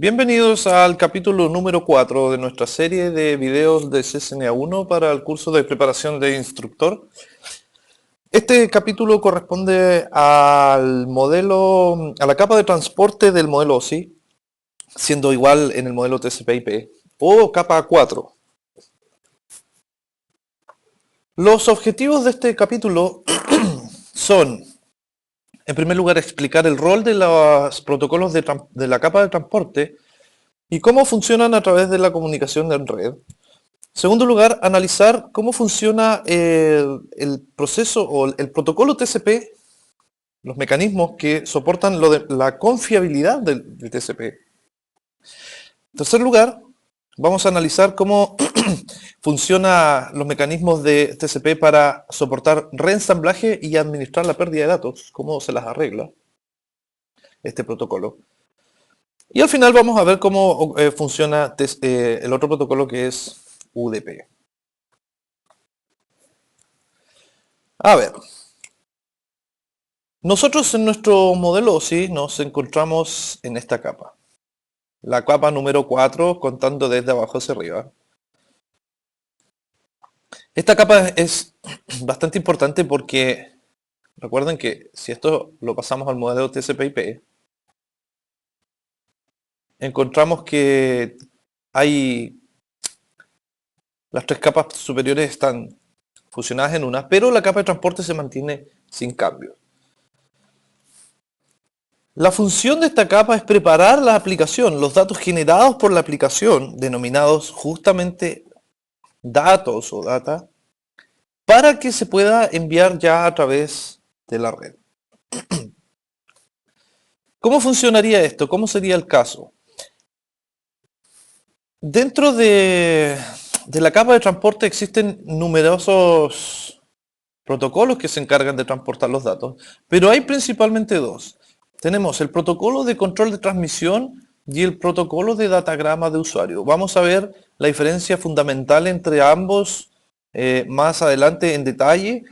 Bienvenidos al capítulo número 4 de nuestra serie de videos de CCNA1 para el curso de preparación de instructor. Este capítulo corresponde al modelo, a la capa de transporte del modelo OSI, siendo igual en el modelo TCP/IP, o capa 4. Los objetivos de este capítulo son, en primer lugar, explicar el rol de los protocolos de la capa de transporte y cómo funcionan a través de la comunicación en red. En segundo lugar, analizar cómo funciona el proceso o el protocolo TCP, los mecanismos que soportan la confiabilidad del TCP. En tercer lugar, vamos a analizar cómo funcionan los mecanismos de TCP para soportar reensamblaje y administrar la pérdida de datos, cómo se las arregla este protocolo. Y al final vamos a ver cómo funciona el otro protocolo que es UDP. A ver, nosotros en nuestro modelo OSI nos encontramos en esta capa. La capa número 4, contando desde abajo hacia arriba. Esta capa es bastante importante porque recuerden que si esto lo pasamos al modelo TCP/IP, encontramos que hay las tres capas superiores están fusionadas en una, pero la capa de transporte se mantiene sin cambio. La función de esta capa es preparar la aplicación, los datos generados por la aplicación, denominados justamente datos o data, para que se pueda enviar ya a través de la red. ¿Cómo funcionaría esto? ¿Cómo sería el caso? Dentro de la capa de transporte existen numerosos protocolos que se encargan de transportar los datos, pero hay principalmente dos. Tenemos el protocolo de control de transmisión y el protocolo de datagrama de usuario. Vamos a ver la diferencia fundamental entre ambos más adelante en detalle,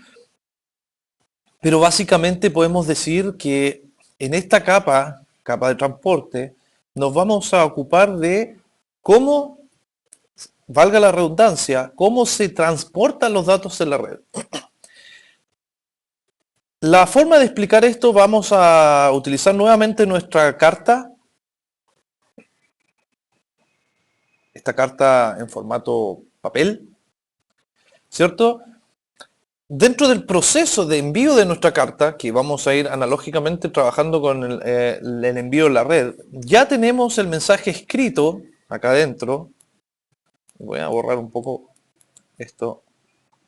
pero básicamente podemos decir que en esta capa de transporte, nos vamos a ocupar de cómo, valga la redundancia, cómo se transportan los datos en la red. La forma de explicar esto, vamos a utilizar nuevamente nuestra carta. Esta carta en formato papel, ¿cierto? Dentro del proceso de envío de nuestra carta, que vamos a ir analógicamente trabajando con el envío en la red, ya tenemos el mensaje escrito acá adentro. Voy a borrar un poco esto.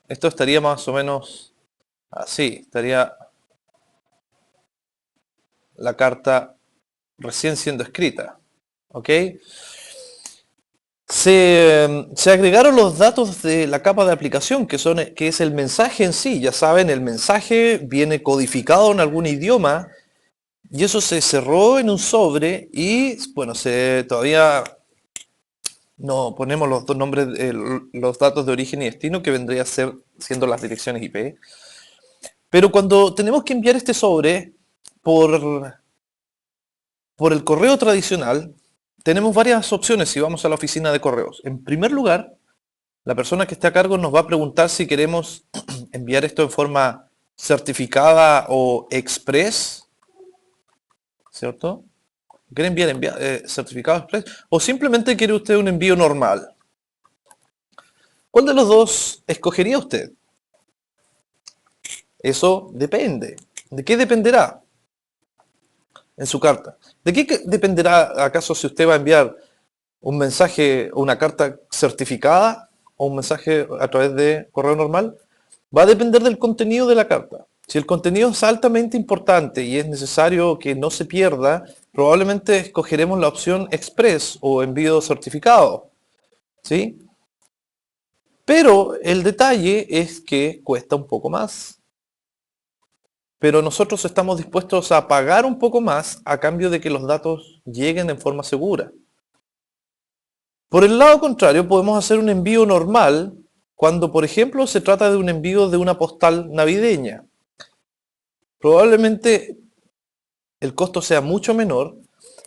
Esto estaría más o menos así. Estaría la carta recién siendo escrita. ¿Ok? Se agregaron los datos de la capa de aplicación, que es el mensaje en sí. Ya saben, el mensaje viene codificado en algún idioma y eso se cerró en un sobre y, bueno, todavía no ponemos los dos nombres, los datos de origen y destino, que vendría a ser siendo las direcciones IP. Pero cuando tenemos que enviar este sobre por el correo tradicional, tenemos varias opciones si vamos a la oficina de correos. En primer lugar, la persona que esté a cargo nos va a preguntar si queremos enviar esto en forma certificada o express, ¿cierto? ¿Quiere enviar certificado express? ¿O simplemente quiere usted un envío normal? ¿Cuál de los dos escogería usted? Eso depende. ¿De qué dependerá en su carta? ¿De qué dependerá acaso si usted va a enviar un mensaje o una carta certificada o un mensaje a través de correo normal? Va a depender del contenido de la carta. Si el contenido es altamente importante y es necesario que no se pierda, probablemente escogeremos la opción express o envío certificado, ¿sí? Pero el detalle es que cuesta un poco más. Pero nosotros estamos dispuestos a pagar un poco más a cambio de que los datos lleguen en forma segura. Por el lado contrario, podemos hacer un envío normal cuando, por ejemplo, se trata de un envío de una postal navideña. Probablemente el costo sea mucho menor,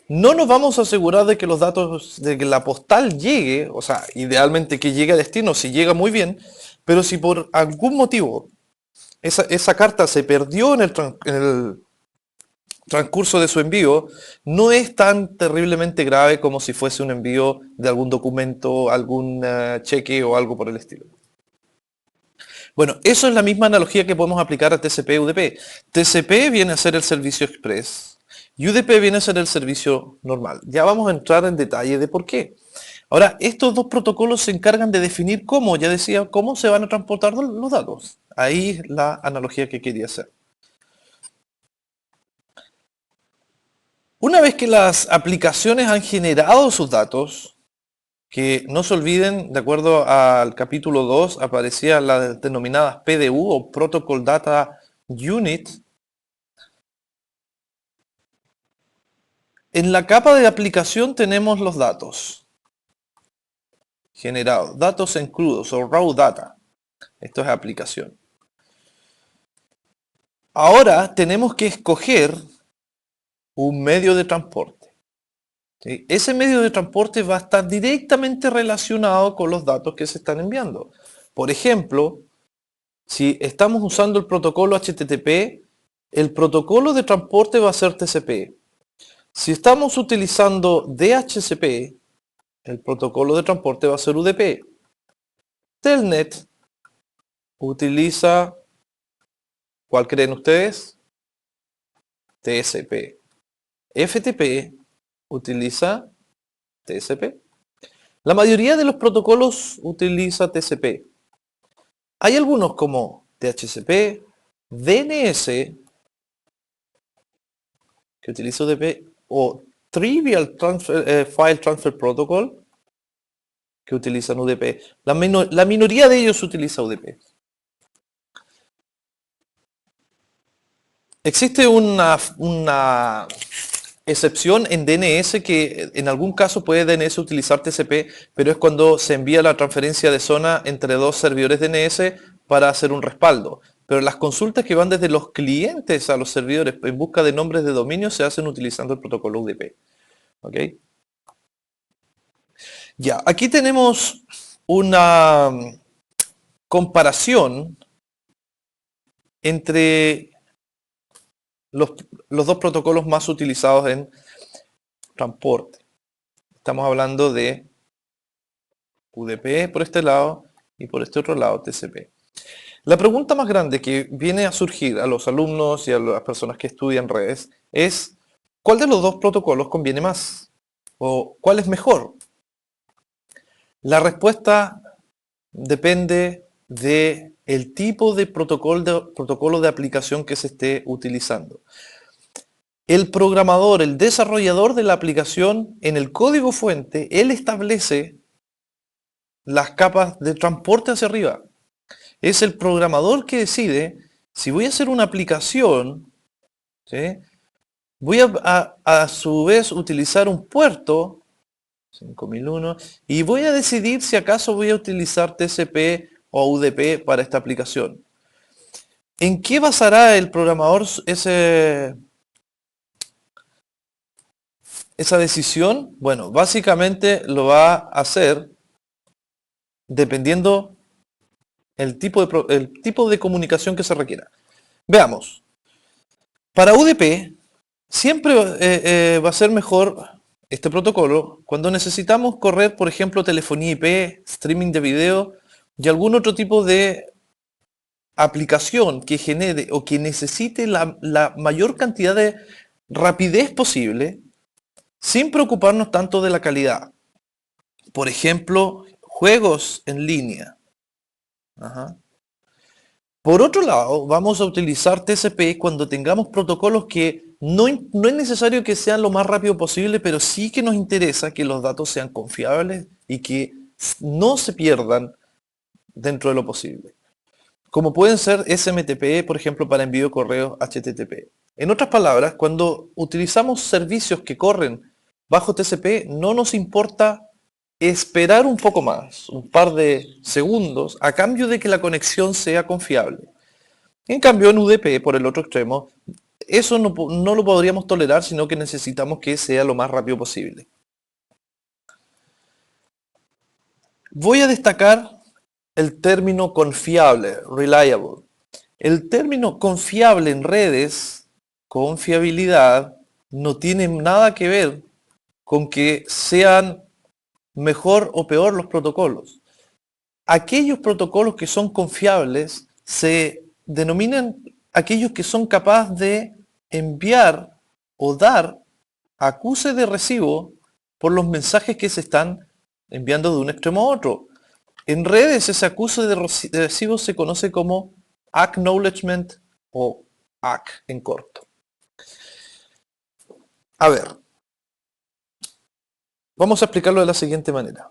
No nos vamos a asegurar de que los datos, de que la postal llegue, o sea, idealmente que llegue a destino, si llega muy bien, pero si por algún motivo esa carta se perdió en el transcurso de su envío, no es tan terriblemente grave como si fuese un envío de algún documento, algún cheque o algo por el estilo. Bueno, eso es la misma analogía que podemos aplicar a TCP/UDP. TCP viene a ser el servicio express y UDP viene a ser el servicio normal. Ya vamos a entrar en detalle de por qué. Ahora, estos dos protocolos se encargan de definir cómo, ya decía, cómo se van a transportar los datos. Ahí es la analogía que quería hacer. Una vez que las aplicaciones han generado sus datos, que no se olviden, de acuerdo al capítulo 2, aparecían las denominadas PDU o Protocol Data Unit. En la capa de aplicación tenemos los datos generados, datos en crudos o raw data. Esto es aplicación. Ahora tenemos que escoger un medio de transporte. ¿Sí? Ese medio de transporte va a estar directamente relacionado con los datos que se están enviando. Por ejemplo, si estamos usando el protocolo HTTP, el protocolo de transporte va a ser TCP. Si estamos utilizando DHCP, el protocolo de transporte va a ser UDP. Telnet utiliza, ¿cuál creen ustedes? TCP. FTP utiliza TCP. La mayoría de los protocolos utiliza TCP. Hay algunos como DHCP, DNS, que utiliza UDP, o File Transfer Protocol, que utilizan UDP. La minoría de ellos utiliza UDP. Existe una excepción en DNS que en algún caso puede DNS utilizar TCP, pero es cuando se envía la transferencia de zona entre dos servidores DNS para hacer un respaldo. Pero las consultas que van desde los clientes a los servidores en busca de nombres de dominio se hacen utilizando el protocolo UDP. ¿Ok? Ya, aquí tenemos una comparación entre los, los dos protocolos más utilizados en transporte. Estamos hablando de UDP por este lado y por este otro lado TCP. La pregunta más grande que viene a surgir a los alumnos y a las personas que estudian redes es ¿cuál de los dos protocolos conviene más? ¿O cuál es mejor? La respuesta depende del tipo de protocolo de aplicación que se esté utilizando. El programador, el desarrollador de la aplicación, en el código fuente, él establece las capas de transporte hacia arriba. Es el programador que decide si voy a hacer una aplicación, ¿sí? Voy a su vez utilizar un puerto 5001 y voy a decidir si acaso voy a utilizar TCP o UDP para esta aplicación. ¿En qué basará el programador esa decisión? Bueno, básicamente lo va a hacer dependiendo el tipo de comunicación que se requiera. Veamos. Para UDP siempre va a ser mejor este protocolo cuando necesitamos correr, por ejemplo, telefonía IP, streaming de video y algún otro tipo de aplicación que genere o que necesite la mayor cantidad de rapidez posible sin preocuparnos tanto de la calidad. Por ejemplo, juegos en línea. Ajá. Por otro lado, vamos a utilizar TCP cuando tengamos protocolos que no es necesario que sean lo más rápido posible, pero sí que nos interesa que los datos sean confiables y que no se pierdan dentro de lo posible. Como pueden ser SMTP, por ejemplo, para envío de correos HTTP. En otras palabras, cuando utilizamos servicios que corren bajo TCP, no nos importa esperar un poco más, un par de segundos, a cambio de que la conexión sea confiable. En cambio, en UDP, por el otro extremo, eso no lo podríamos tolerar, sino que necesitamos que sea lo más rápido posible. Voy a destacar el término confiable, reliable. El término confiable en redes, confiabilidad, no tiene nada que ver con que sean mejor o peor los protocolos. Aquellos protocolos que son confiables se denominan aquellos que son capaces de enviar o dar acuse de recibo por los mensajes que se están enviando de un extremo a otro. En redes ese acuse de recibo se conoce como acknowledgement o ACK en corto. A ver, vamos a explicarlo de la siguiente manera.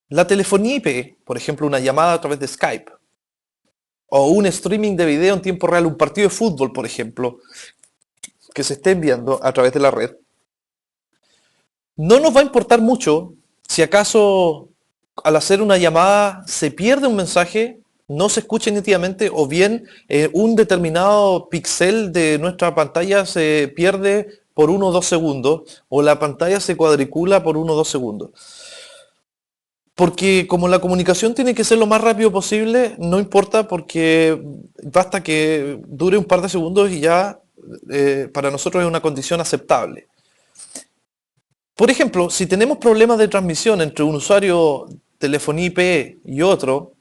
La telefonía IP, por ejemplo, una llamada a través de Skype, o un streaming de video en tiempo real, un partido de fútbol, por ejemplo, que se esté enviando a través de la red, no nos va a importar mucho si acaso al hacer una llamada se pierde un mensaje, no se escucha nítidamente, o bien un determinado píxel de nuestra pantalla se pierde por 1 o 2 segundos, o la pantalla se cuadricula por 1 o 2 segundos. Porque como la comunicación tiene que ser lo más rápido posible, no importa porque basta que dure un par de segundos y ya para nosotros es una condición aceptable. Por ejemplo, si tenemos problemas de transmisión entre un usuario telefonía IP y otro,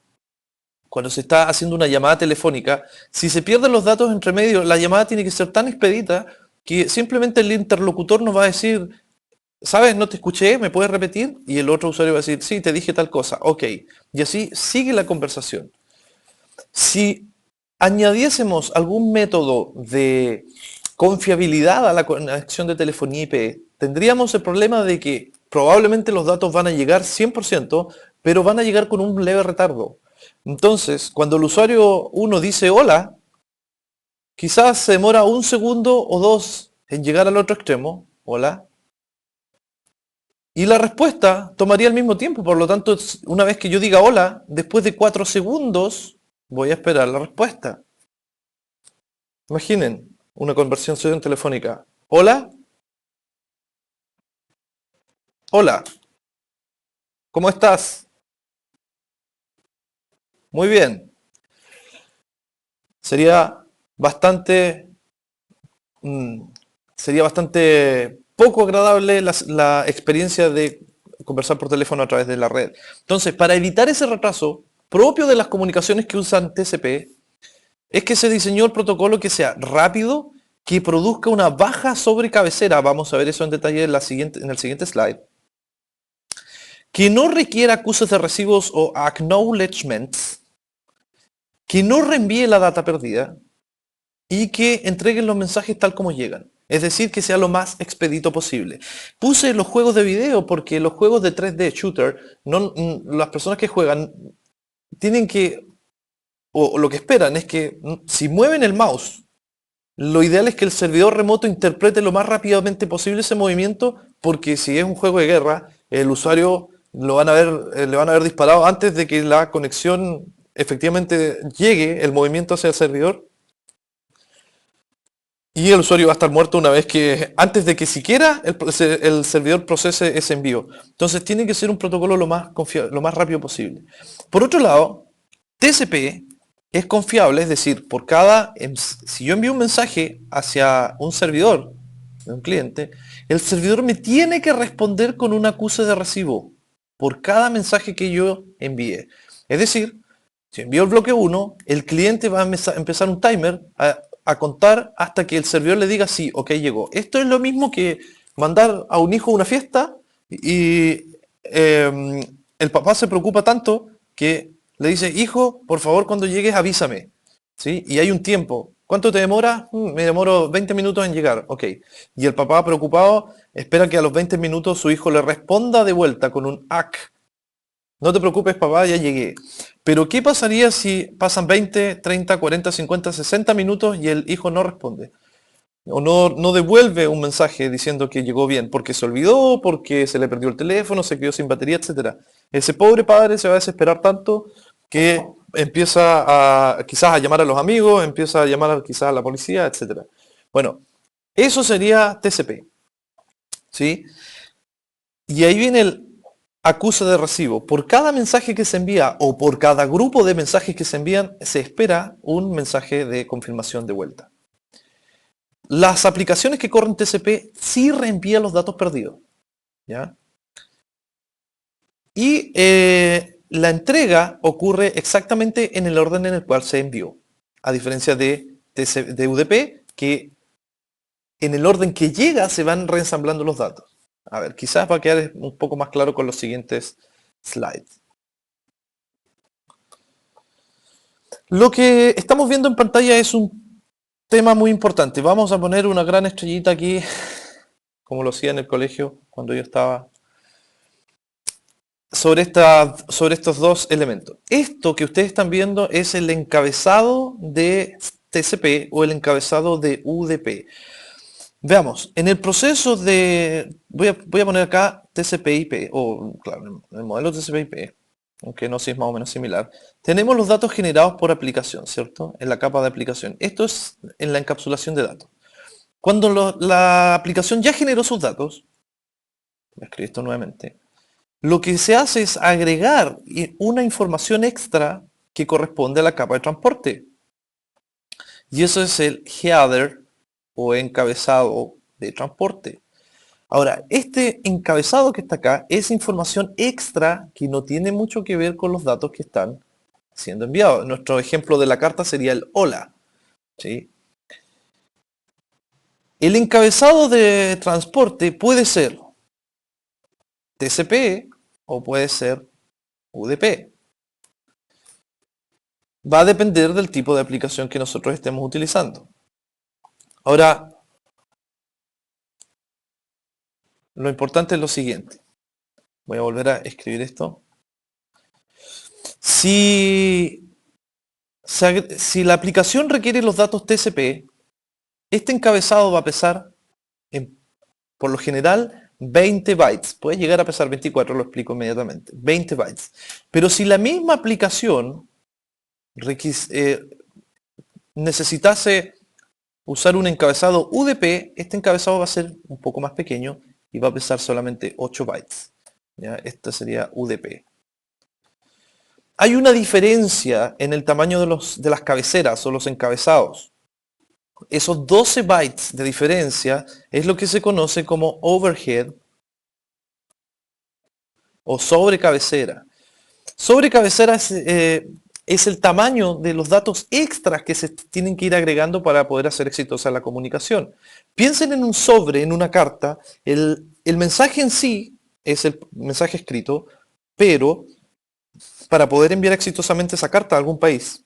cuando se está haciendo una llamada telefónica, si se pierden los datos entre medio, la llamada tiene que ser tan expedita que simplemente el interlocutor nos va a decir, ¿sabes? No te escuché, ¿me puedes repetir? Y el otro usuario va a decir, sí, te dije tal cosa, ok. Y así sigue la conversación. Si añadiésemos algún método de confiabilidad a la conexión de telefonía IP, tendríamos el problema de que probablemente los datos van a llegar 100%, pero van a llegar con un leve retardo. Entonces, cuando el usuario 1 dice hola, quizás se demora 1 segundo o 2 en llegar al otro extremo, hola, y la respuesta tomaría el mismo tiempo. Por lo tanto, una vez que yo diga hola, después de 4 segundos, voy a esperar la respuesta. Imaginen una conversación telefónica. Hola, hola, ¿cómo estás? Muy bien. Sería bastante, mm, sería bastante poco agradable la experiencia de conversar por teléfono a través de la red. Entonces, para evitar ese retraso propio de las comunicaciones que usan TCP, es que se diseñó el protocolo que sea rápido, que produzca una baja sobrecabecera, vamos a ver eso en detalle en el siguiente slide, que no requiera acuses de recibos o acknowledgements, que no reenvíe la data perdida y que entreguen los mensajes tal como llegan. Es decir, que sea lo más expedito posible. Puse los juegos de video porque los juegos de 3D shooter, las personas que juegan tienen que, o lo que esperan es que si mueven el mouse, lo ideal es que el servidor remoto interprete lo más rápidamente posible ese movimiento, porque si es un juego de guerra, el usuario le van a haber disparado antes de que la conexión efectivamente llegue, el movimiento hacia el servidor. Y el usuario va a estar muerto una vez que, antes de que siquiera el servidor procese ese envío. Entonces tiene que ser un protocolo lo más rápido posible. Por otro lado, TCP es confiable, es decir, si yo envío un mensaje hacia un servidor de un cliente, el servidor me tiene que responder con un acuse de recibo por cada mensaje que yo envíe. Es decir, si envío el bloque 1, el cliente va a empezar un timer a contar hasta que el servidor le diga sí, ok, llegó. Esto es lo mismo que mandar a un hijo a una fiesta y el papá se preocupa tanto que le dice, hijo, por favor, cuando llegues avísame. ¿Sí? Y hay un tiempo. ¿Cuánto te demora? Me demoro 20 minutos en llegar. Ok. Y el papá preocupado espera que a los 20 minutos su hijo le responda de vuelta con un ACK. No te preocupes, papá, ya llegué. Pero ¿qué pasaría si pasan 20, 30, 40, 50, 60 minutos y el hijo no responde? O no devuelve un mensaje diciendo que llegó bien, porque se olvidó, porque se le perdió el teléfono, se quedó sin batería, etc. Ese pobre padre se va a desesperar tanto que empieza a quizás a llamar a los amigos, empieza a llamar quizás a la policía, etcétera. Bueno, eso sería TCP, ¿sí? Y ahí viene el acuse de recibo. Por cada mensaje que se envía o por cada grupo de mensajes que se envían, se espera un mensaje de confirmación de vuelta. Las aplicaciones que corren TCP sí reenvían los datos perdidos, ¿ya? Y la entrega ocurre exactamente en el orden en el cual se envió, a diferencia de UDP, que en el orden que llega se van reensamblando los datos. A ver, quizás va a quedar un poco más claro con los siguientes slides. Lo que estamos viendo en pantalla es un tema muy importante. Vamos a poner una gran estrellita aquí, como lo hacía en el colegio cuando yo estaba, sobre estos dos elementos. Esto que ustedes están viendo es el encabezado de TCP o el encabezado de UDP. Veamos, en el proceso de, voy a poner acá TCP/IP, o claro, el modelo TCP/IP, aunque no sé si es más o menos similar. Tenemos los datos generados por aplicación, ¿cierto? En la capa de aplicación. Esto es en la encapsulación de datos. Cuando la aplicación ya generó sus datos, voy a escribir esto nuevamente, lo que se hace es agregar una información extra que corresponde a la capa de transporte. Y eso es el header o encabezado de transporte. Ahora, este encabezado que está acá es información extra que no tiene mucho que ver con los datos que están siendo enviados. Nuestro ejemplo de la carta sería el hola, ¿sí? El encabezado de transporte puede ser TCP o puede ser UDP. Va a depender del tipo de aplicación que nosotros estemos utilizando. Ahora, lo importante es lo siguiente. Voy a volver a escribir esto. Si la aplicación requiere los datos TCP, este encabezado va a pesar, por lo general, 20 bytes. Puede llegar a pesar 24, lo explico inmediatamente. 20 bytes. Pero si la misma aplicación necesitase usar un encabezado UDP, este encabezado va a ser un poco más pequeño y va a pesar solamente 8 bytes. ¿Ya? Este sería UDP. Hay una diferencia en el tamaño de las cabeceras o los encabezados. Esos 12 bytes de diferencia es lo que se conoce como overhead o sobrecabecera. Sobrecabecera es el tamaño de los datos extras que se tienen que ir agregando para poder hacer exitosa la comunicación. Piensen en un sobre, en una carta. El mensaje en sí es el mensaje escrito, pero para poder enviar exitosamente esa carta a algún país,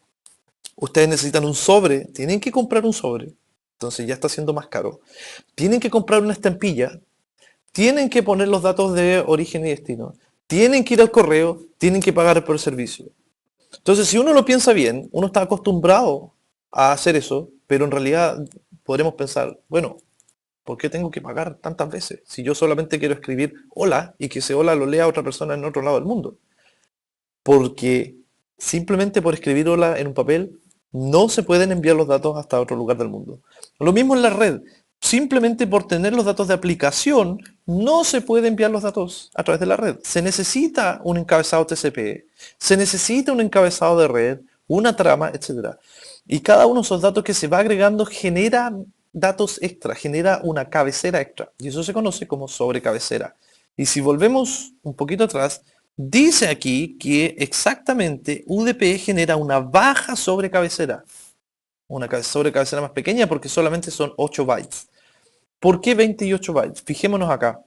ustedes necesitan un sobre, tienen que comprar un sobre, entonces ya está siendo más caro. Tienen que comprar una estampilla, tienen que poner los datos de origen y destino, tienen que ir al correo, tienen que pagar por el servicio. Entonces, si uno lo piensa bien, uno está acostumbrado a hacer eso, pero en realidad podremos pensar, bueno, ¿por qué tengo que pagar tantas veces? Si yo solamente quiero escribir hola y que ese hola lo lea otra persona en otro lado del mundo. Porque simplemente por escribir hola en un papel no se pueden enviar los datos hasta otro lugar del mundo. Lo mismo en la red. Simplemente por tener los datos de aplicación no se puede enviar los datos a través de la red. Se necesita un encabezado TCP, se necesita un encabezado de red, una trama, etc. Y cada uno de esos datos que se va agregando genera datos extra, genera una cabecera extra. Y eso se conoce como sobrecabecera. Y si volvemos un poquito atrás, dice aquí que exactamente UDP genera una baja sobrecabecera. Una sobrecabecera más pequeña porque solamente son 8 bytes. ¿Por qué 28 bytes? Fijémonos acá.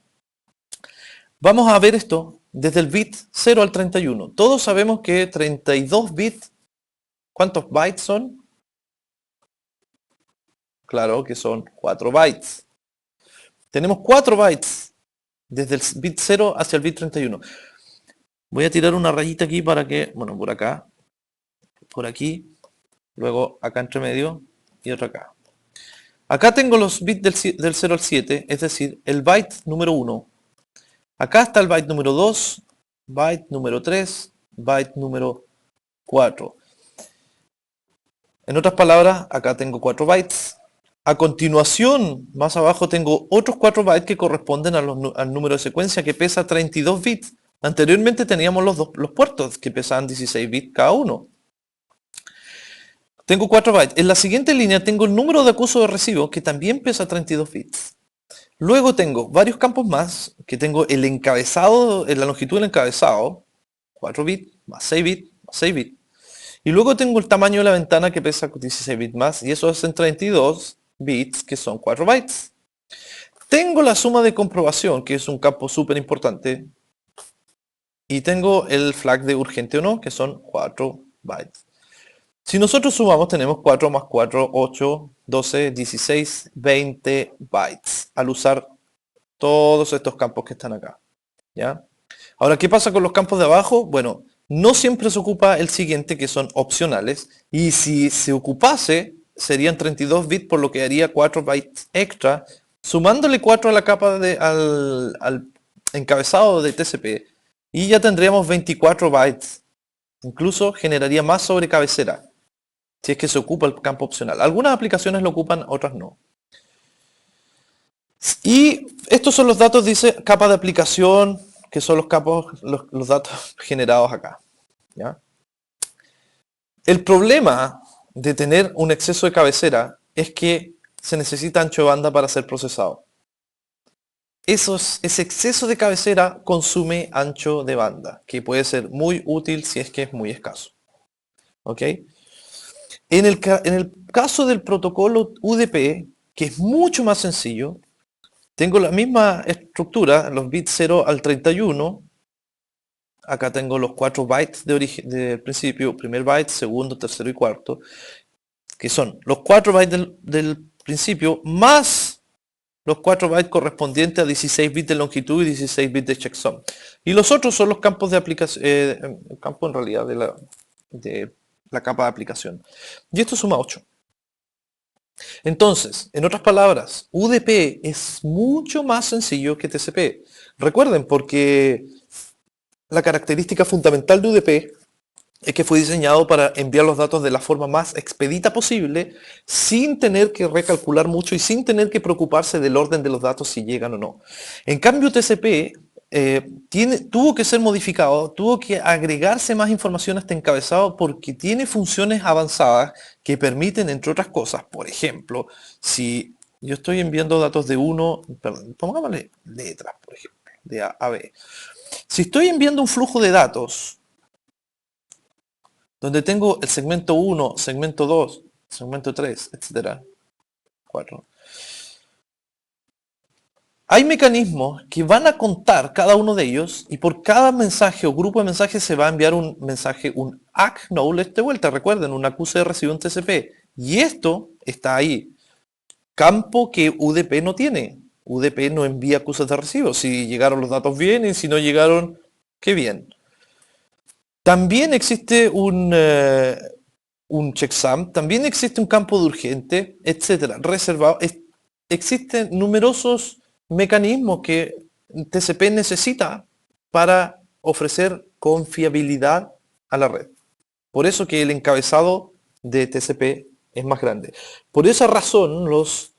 Vamos a ver esto desde el bit 0 al 31. Todos sabemos que 32 bits, ¿cuántos bytes son? Claro que son 4 bytes. Tenemos 4 bytes desde el bit 0 hacia el bit 31. Voy a tirar una rayita aquí para que, bueno, por acá, por aquí, luego acá entre medio y otra acá. Acá tengo los bits del 0 al 7, es decir, el byte número 1. Acá está el byte número 2, byte número 3, byte número 4. En otras palabras, acá tengo 4 bytes. A continuación, más abajo tengo otros 4 bytes que corresponden al número de secuencia que pesa 32 bits. Anteriormente teníamos los puertos que pesaban 16 bits cada uno. Tengo 4 bytes. En la siguiente línea tengo el número de acuso de recibo que también pesa 32 bits. Luego tengo varios campos más, que tengo el encabezado, la longitud del encabezado, 4 bits, más 6 bits, más 6 bits. Y luego tengo el tamaño de la ventana que pesa 16 bits más, y eso hacen 32 bits, que son 4 bytes. Tengo la suma de comprobación, que es un campo súper importante. Y tengo el flag de urgente o no, que son 4 bytes. Si nosotros sumamos, tenemos 4 más 4, 8, 12, 16, 20 bytes. Al usar todos estos campos que están acá. ¿Ya? Ahora, ¿qué pasa con los campos de abajo? Bueno, no siempre se ocupa el siguiente, que son opcionales. Y si se ocupase, serían 32 bits, por lo que haría 4 bytes extra, sumándole 4 a la capa al encabezado de TCP. Y ya tendríamos 24 bytes. Incluso generaría más sobre cabecera, si es que se ocupa el campo opcional. Algunas aplicaciones lo ocupan, otras no. Y estos son los datos, dice, capa de aplicación, que son los campos, los datos generados acá. ¿Ya? El problema de tener un exceso de cabecera es que se necesita ancho de banda para ser procesado. Ese exceso de cabecera consume ancho de banda, que puede ser muy útil si es que es muy escaso. ¿Ok? En el caso del protocolo UDP, que es mucho más sencillo, tengo la misma estructura, los bits 0 al 31. Acá tengo los 4 bytes de origen del principio, primer byte, segundo, tercero y cuarto, que son los 4 bytes del principio más los 4 bytes correspondientes a 16 bits de longitud y 16 bits de checksum. Y los otros son los campos de aplicación, el campo en realidad de la capa de aplicación. Y esto suma 8. Entonces, en otras palabras, UDP es mucho más sencillo que TCP. Recuerden, porque la característica fundamental de UDP es que fue diseñado para enviar los datos de la forma más expedita posible, sin tener que recalcular mucho y sin tener que preocuparse del orden de los datos si llegan o no. En cambio, TCP tuvo que ser modificado, tuvo que agregarse más información a este encabezado porque tiene funciones avanzadas que permiten, entre otras cosas, por ejemplo, si yo estoy enviando datos de pongámosle letras, por ejemplo, de A a B. Si estoy enviando un flujo de datos donde tengo el segmento 1, segmento 2, segmento 3, etc. 4. Hay mecanismos que van a contar cada uno de ellos y por cada mensaje o grupo de mensajes se va a enviar un mensaje, un acknowledge de vuelta. Recuerden, un acuse de recibo en TCP. Y esto está ahí. Campo que UDP no tiene. UDP no envía acuses de recibo. Si llegaron los datos bien y si no llegaron, qué bien. También existe un checksum, también existe un campo de urgente, etcétera, reservado. Existen numerosos mecanismos que TCP necesita para ofrecer confiabilidad a la red. Por eso que el encabezado de TCP es más grande. Por esa razón, los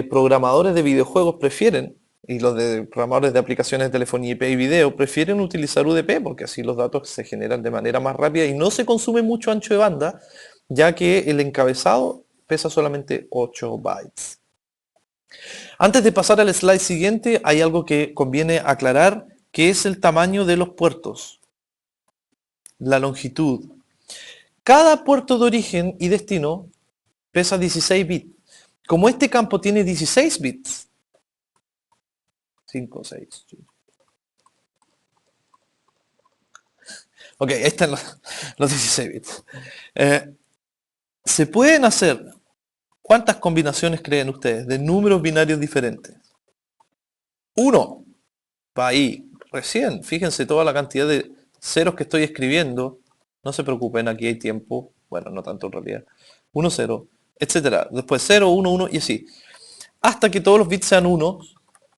programadores de videojuegos prefieren, y los programadores de aplicaciones de telefonía IP y video prefieren utilizar UDP porque así los datos se generan de manera más rápida y no se consume mucho ancho de banda, ya que el encabezado pesa solamente 8 bytes. Antes de pasar al slide siguiente, hay algo que conviene aclarar, que es el tamaño de los puertos, la longitud. Cada puerto de origen y destino pesa 16 bits. Como este campo tiene 16 bits, 5, 6. Ok, están los 16 bits. Se pueden hacer, ¿cuántas combinaciones creen ustedes de números binarios diferentes? 1. Va ahí, recién. Fíjense toda la cantidad de ceros que estoy escribiendo. No se preocupen, aquí hay tiempo. Bueno, no tanto en realidad. 1, 0, etcétera. Después 0, 1, 1 y así. Hasta que todos los bits sean 1.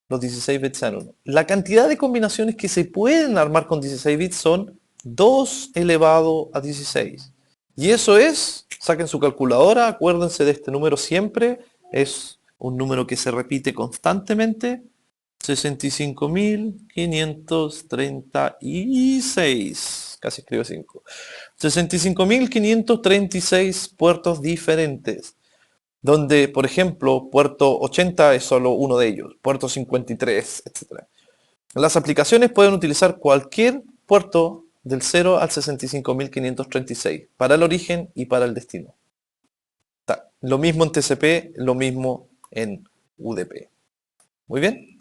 Los 16 bits sean 1. La cantidad de combinaciones que se pueden armar con 16 bits son 2 elevado a 16. Y eso es, saquen su calculadora, acuérdense de este número siempre, es un número que se repite constantemente, 65.536, casi escribo 5, 65.536 puertos diferentes, donde, por ejemplo, puerto 80 es solo uno de ellos, puerto 53, etc. Las aplicaciones pueden utilizar cualquier puerto del 0 al 65.536 para el origen y para el destino. Lo mismo en TCP, lo mismo en UDP. Muy bien.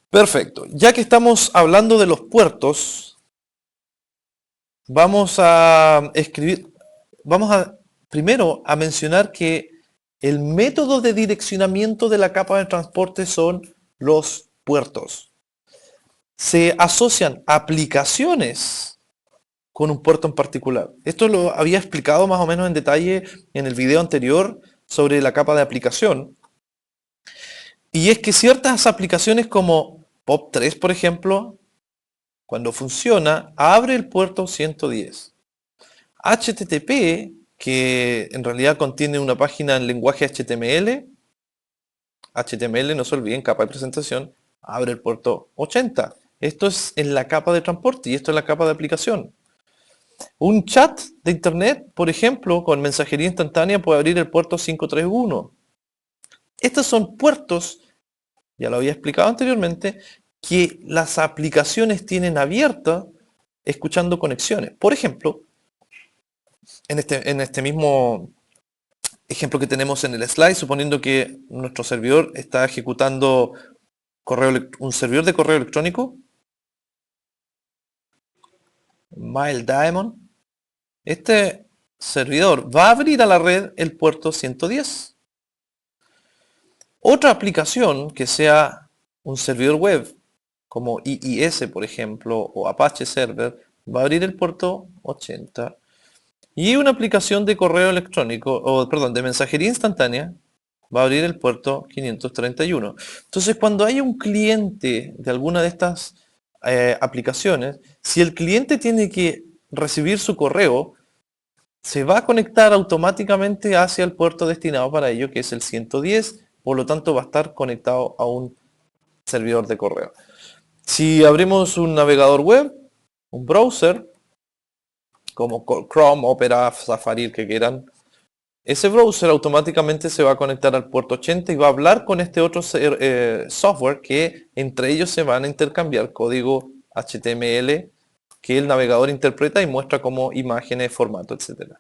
Perfecto. Ya que estamos hablando de los puertos, vamos a primero a mencionar que el método de direccionamiento de la capa de transporte son los puertos. Se asocian aplicaciones con un puerto en particular. Esto lo había explicado más o menos en detalle en el video anterior sobre la capa de aplicación. Y es que ciertas aplicaciones como POP3, por ejemplo, cuando funciona, abre el puerto 110. HTTP, que en realidad contiene una página en lenguaje HTML, no se olviden, capa de presentación, abre el puerto 80. Esto es en la capa de transporte y esto es la capa de aplicación. Un chat de internet, por ejemplo, con mensajería instantánea puede abrir el puerto 531. Estos son puertos, ya lo había explicado anteriormente, que las aplicaciones tienen abierta escuchando conexiones. Por ejemplo, en este mismo ejemplo que tenemos en el slide, suponiendo que nuestro servidor está ejecutando un servidor de correo electrónico, Mail Diamond, este servidor va a abrir a la red el puerto 110. Otra aplicación que sea un servidor web, como IIS, por ejemplo, o Apache Server, va a abrir el puerto 80. Y una aplicación de correo electrónico, o perdón, de mensajería instantánea, va a abrir el puerto 531. Entonces, cuando hay un cliente de alguna de estas aplicaciones, si el cliente tiene que recibir su correo, se va a conectar automáticamente hacia el puerto destinado para ello, que es el 110, por lo tanto va a estar conectado a un servidor de correo. Si abrimos un navegador web, un browser, como Chrome, Opera, Safari, el que quieran, ese browser automáticamente se va a conectar al puerto 80 y va a hablar con este otro software que entre ellos se van a intercambiar código HTML que el navegador interpreta y muestra como imágenes, formato, etc.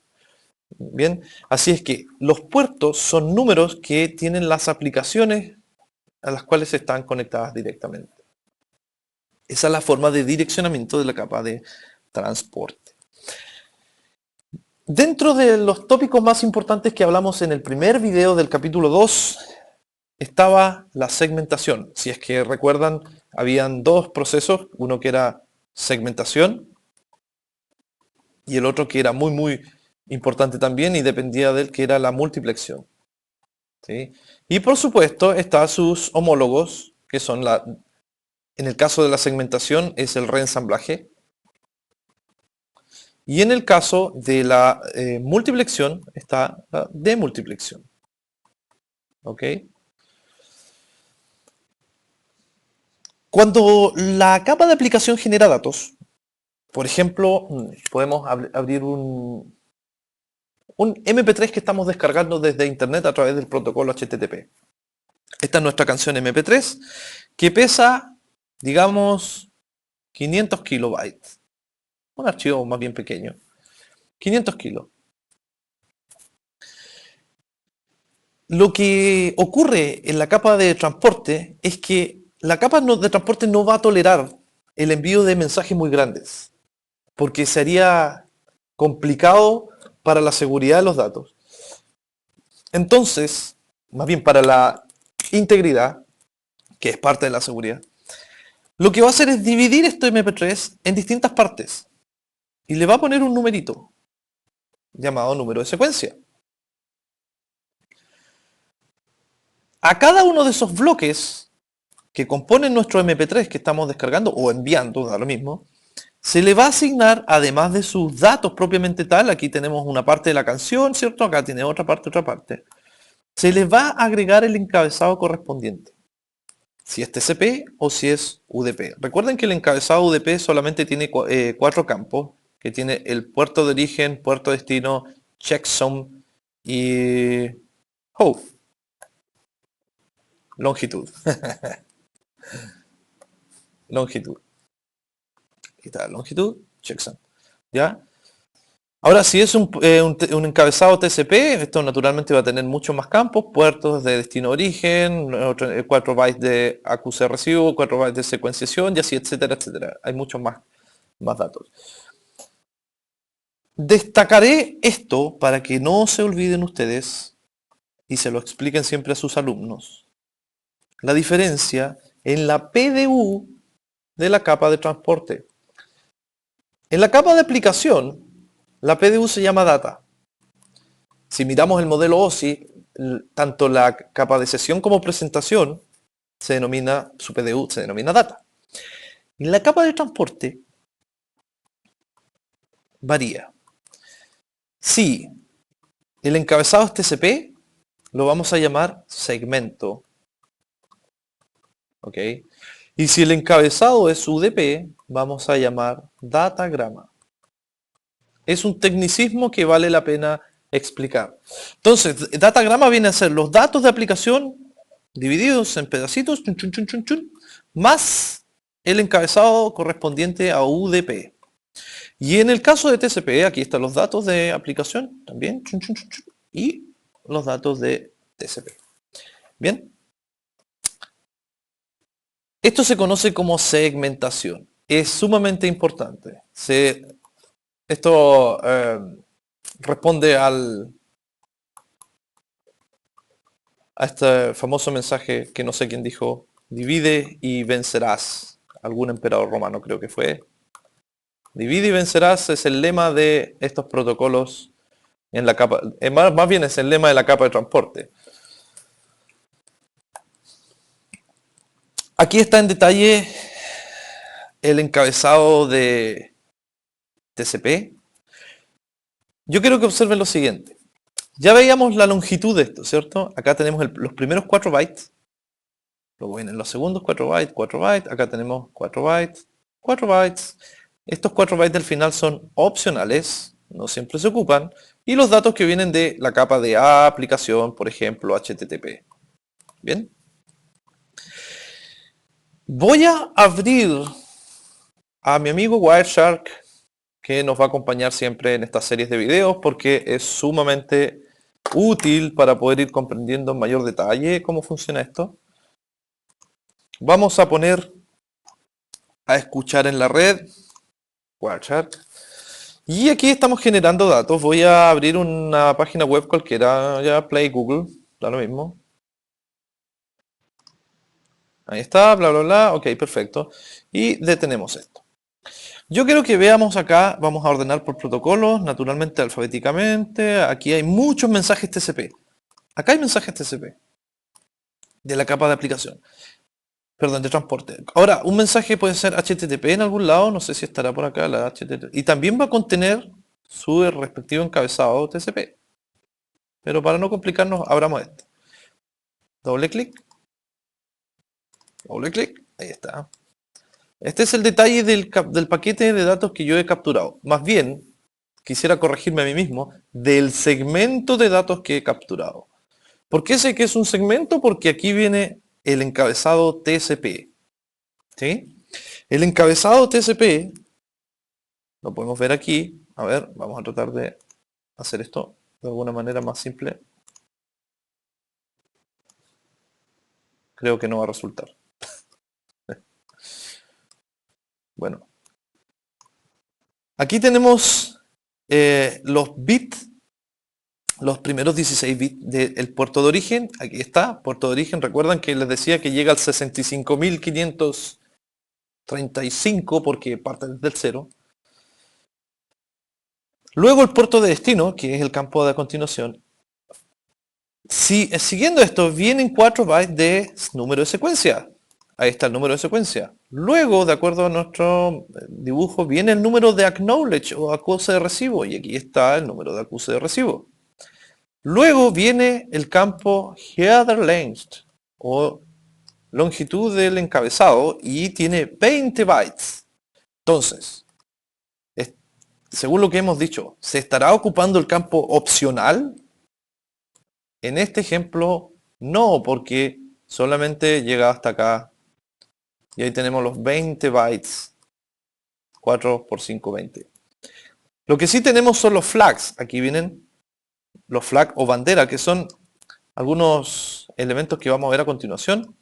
Bien, así es que los puertos son números que tienen las aplicaciones a las cuales están conectadas directamente. Esa es la forma de direccionamiento de la capa de transporte. Dentro de los tópicos más importantes que hablamos en el primer video del capítulo 2, estaba la segmentación. Si es que recuerdan, habían dos procesos, uno que era segmentación y el otro que era muy importante también y dependía del que era la multiplexión. ¿Sí? Y por supuesto están sus homólogos, que son en el caso de la segmentación es el reensamblaje. Y en el caso de la multiplexión está la demultiplexión. ¿Ok? Cuando la capa de aplicación genera datos, por ejemplo, podemos abrir un MP3 que estamos descargando desde internet a través del protocolo HTTP. Esta es nuestra canción MP3 que pesa, digamos, 500 kilobytes. Un archivo más bien pequeño. 500 kilos. Lo que ocurre en la capa de transporte es que la capa de transporte no va a tolerar el envío de mensajes muy grandes, porque sería complicado para la seguridad de los datos. Entonces, más bien para la integridad, que es parte de la seguridad, lo que va a hacer es dividir este MP3 en distintas partes y le va a poner un numerito llamado número de secuencia. A cada uno de esos bloques que componen nuestro MP3 que estamos descargando o enviando, da lo mismo, se le va a asignar, además de sus datos propiamente tal, aquí tenemos una parte de la canción, ¿cierto? Acá tiene otra parte. Se le va a agregar el encabezado correspondiente, si es TCP o si es UDP. Recuerden que el encabezado UDP solamente tiene 4 campos, que tiene el puerto de origen, puerto de destino, checksum y host, longitud. Longitud. Aquí está, longitud, checksum. ¿Ya? Ahora, si es un encabezado TCP, esto naturalmente va a tener muchos más campos, puertos de destino origen, 4 bytes de AQC recibo, 4 bytes de secuenciación y así, etcétera, etcétera. Hay muchos más datos. Destacaré esto para que no se olviden ustedes y se lo expliquen siempre a sus alumnos. La diferencia en la PDU de la capa de transporte. En la capa de aplicación, la PDU se llama data. Si miramos el modelo OSI, tanto la capa de sesión como presentación su PDU se denomina data. En la capa de transporte varía. Si el encabezado es TCP, lo vamos a llamar segmento. ¿Ok? Y si el encabezado es UDP, vamos a llamar datagrama. Es un tecnicismo que vale la pena explicar. Entonces, datagrama viene a ser los datos de aplicación divididos en pedacitos, más el encabezado correspondiente a UDP. Y en el caso de TCP, aquí están los datos de aplicación también, y los datos de TCP. Bien. Esto se conoce como segmentación. Es sumamente importante. Esto responde a este famoso mensaje que no sé quién dijo, divide y vencerás. Algún emperador romano creo que fue. Divide y vencerás es el lema de estos protocolos en la capa, más bien es el lema de la capa de transporte. Aquí está en detalle el encabezado de TCP. Yo quiero que observen lo siguiente. Ya veíamos la longitud de esto, ¿cierto? Acá tenemos los primeros 4 bytes. Luego vienen los segundos 4 bytes, 4 bytes. Acá tenemos 4 bytes, 4 bytes. Estos 4 bytes del final son opcionales, no siempre se ocupan. Y los datos que vienen de la capa de aplicación, por ejemplo, HTTP. ¿Bien? Voy a abrir a mi amigo Wireshark, que nos va a acompañar siempre en estas series de videos, porque es sumamente útil para poder ir comprendiendo en mayor detalle cómo funciona esto. Vamos a poner a escuchar en la red, Wireshark. Y aquí estamos generando datos. Voy a abrir una página web cualquiera, ya Play Google, da lo mismo. Ahí está, bla, bla, bla. Ok, perfecto. Y detenemos esto. Yo quiero que veamos acá, vamos a ordenar por protocolos, naturalmente alfabéticamente. Aquí hay muchos mensajes TCP. Acá hay mensajes TCP de la capa de aplicación. Perdón, de transporte. Ahora, un mensaje puede ser HTTP en algún lado, no sé si estará por acá la HTTP. Y también va a contener su respectivo encabezado TCP. Pero para no complicarnos, abramos este. Doble clic. Doble clic. Ahí está. Este es el detalle del paquete de datos que yo he capturado. Más bien, quisiera corregirme a mí mismo, del segmento de datos que he capturado. ¿Por qué sé que es un segmento? Porque aquí viene el encabezado TCP. ¿Sí? El encabezado TCP, lo podemos ver aquí. A ver, vamos a tratar de hacer esto de alguna manera más simple. Creo que no va a resultar. Bueno. Aquí tenemos los bits, los primeros 16 bits del puerto de origen. Aquí está, puerto de origen. Recuerdan que les decía que llega al 65.535 porque parte desde el 0. Luego el puerto de destino, que es el campo de a continuación. Siguiendo esto, vienen 4 bytes de número de secuencia. Ahí está el número de secuencia. Luego, de acuerdo a nuestro dibujo, viene el número de acknowledge o acuse de recibo. Y aquí está el número de acuse de recibo. Luego viene el campo header length o longitud del encabezado y tiene 20 bytes. Entonces, según lo que hemos dicho, ¿se estará ocupando el campo opcional? En este ejemplo, no, porque solamente llega hasta acá. Y ahí tenemos los 20 bytes. 4 por 5, 20. Lo que sí tenemos son los flags. Aquí vienen los flags o bandera, que son algunos elementos que vamos a ver a continuación,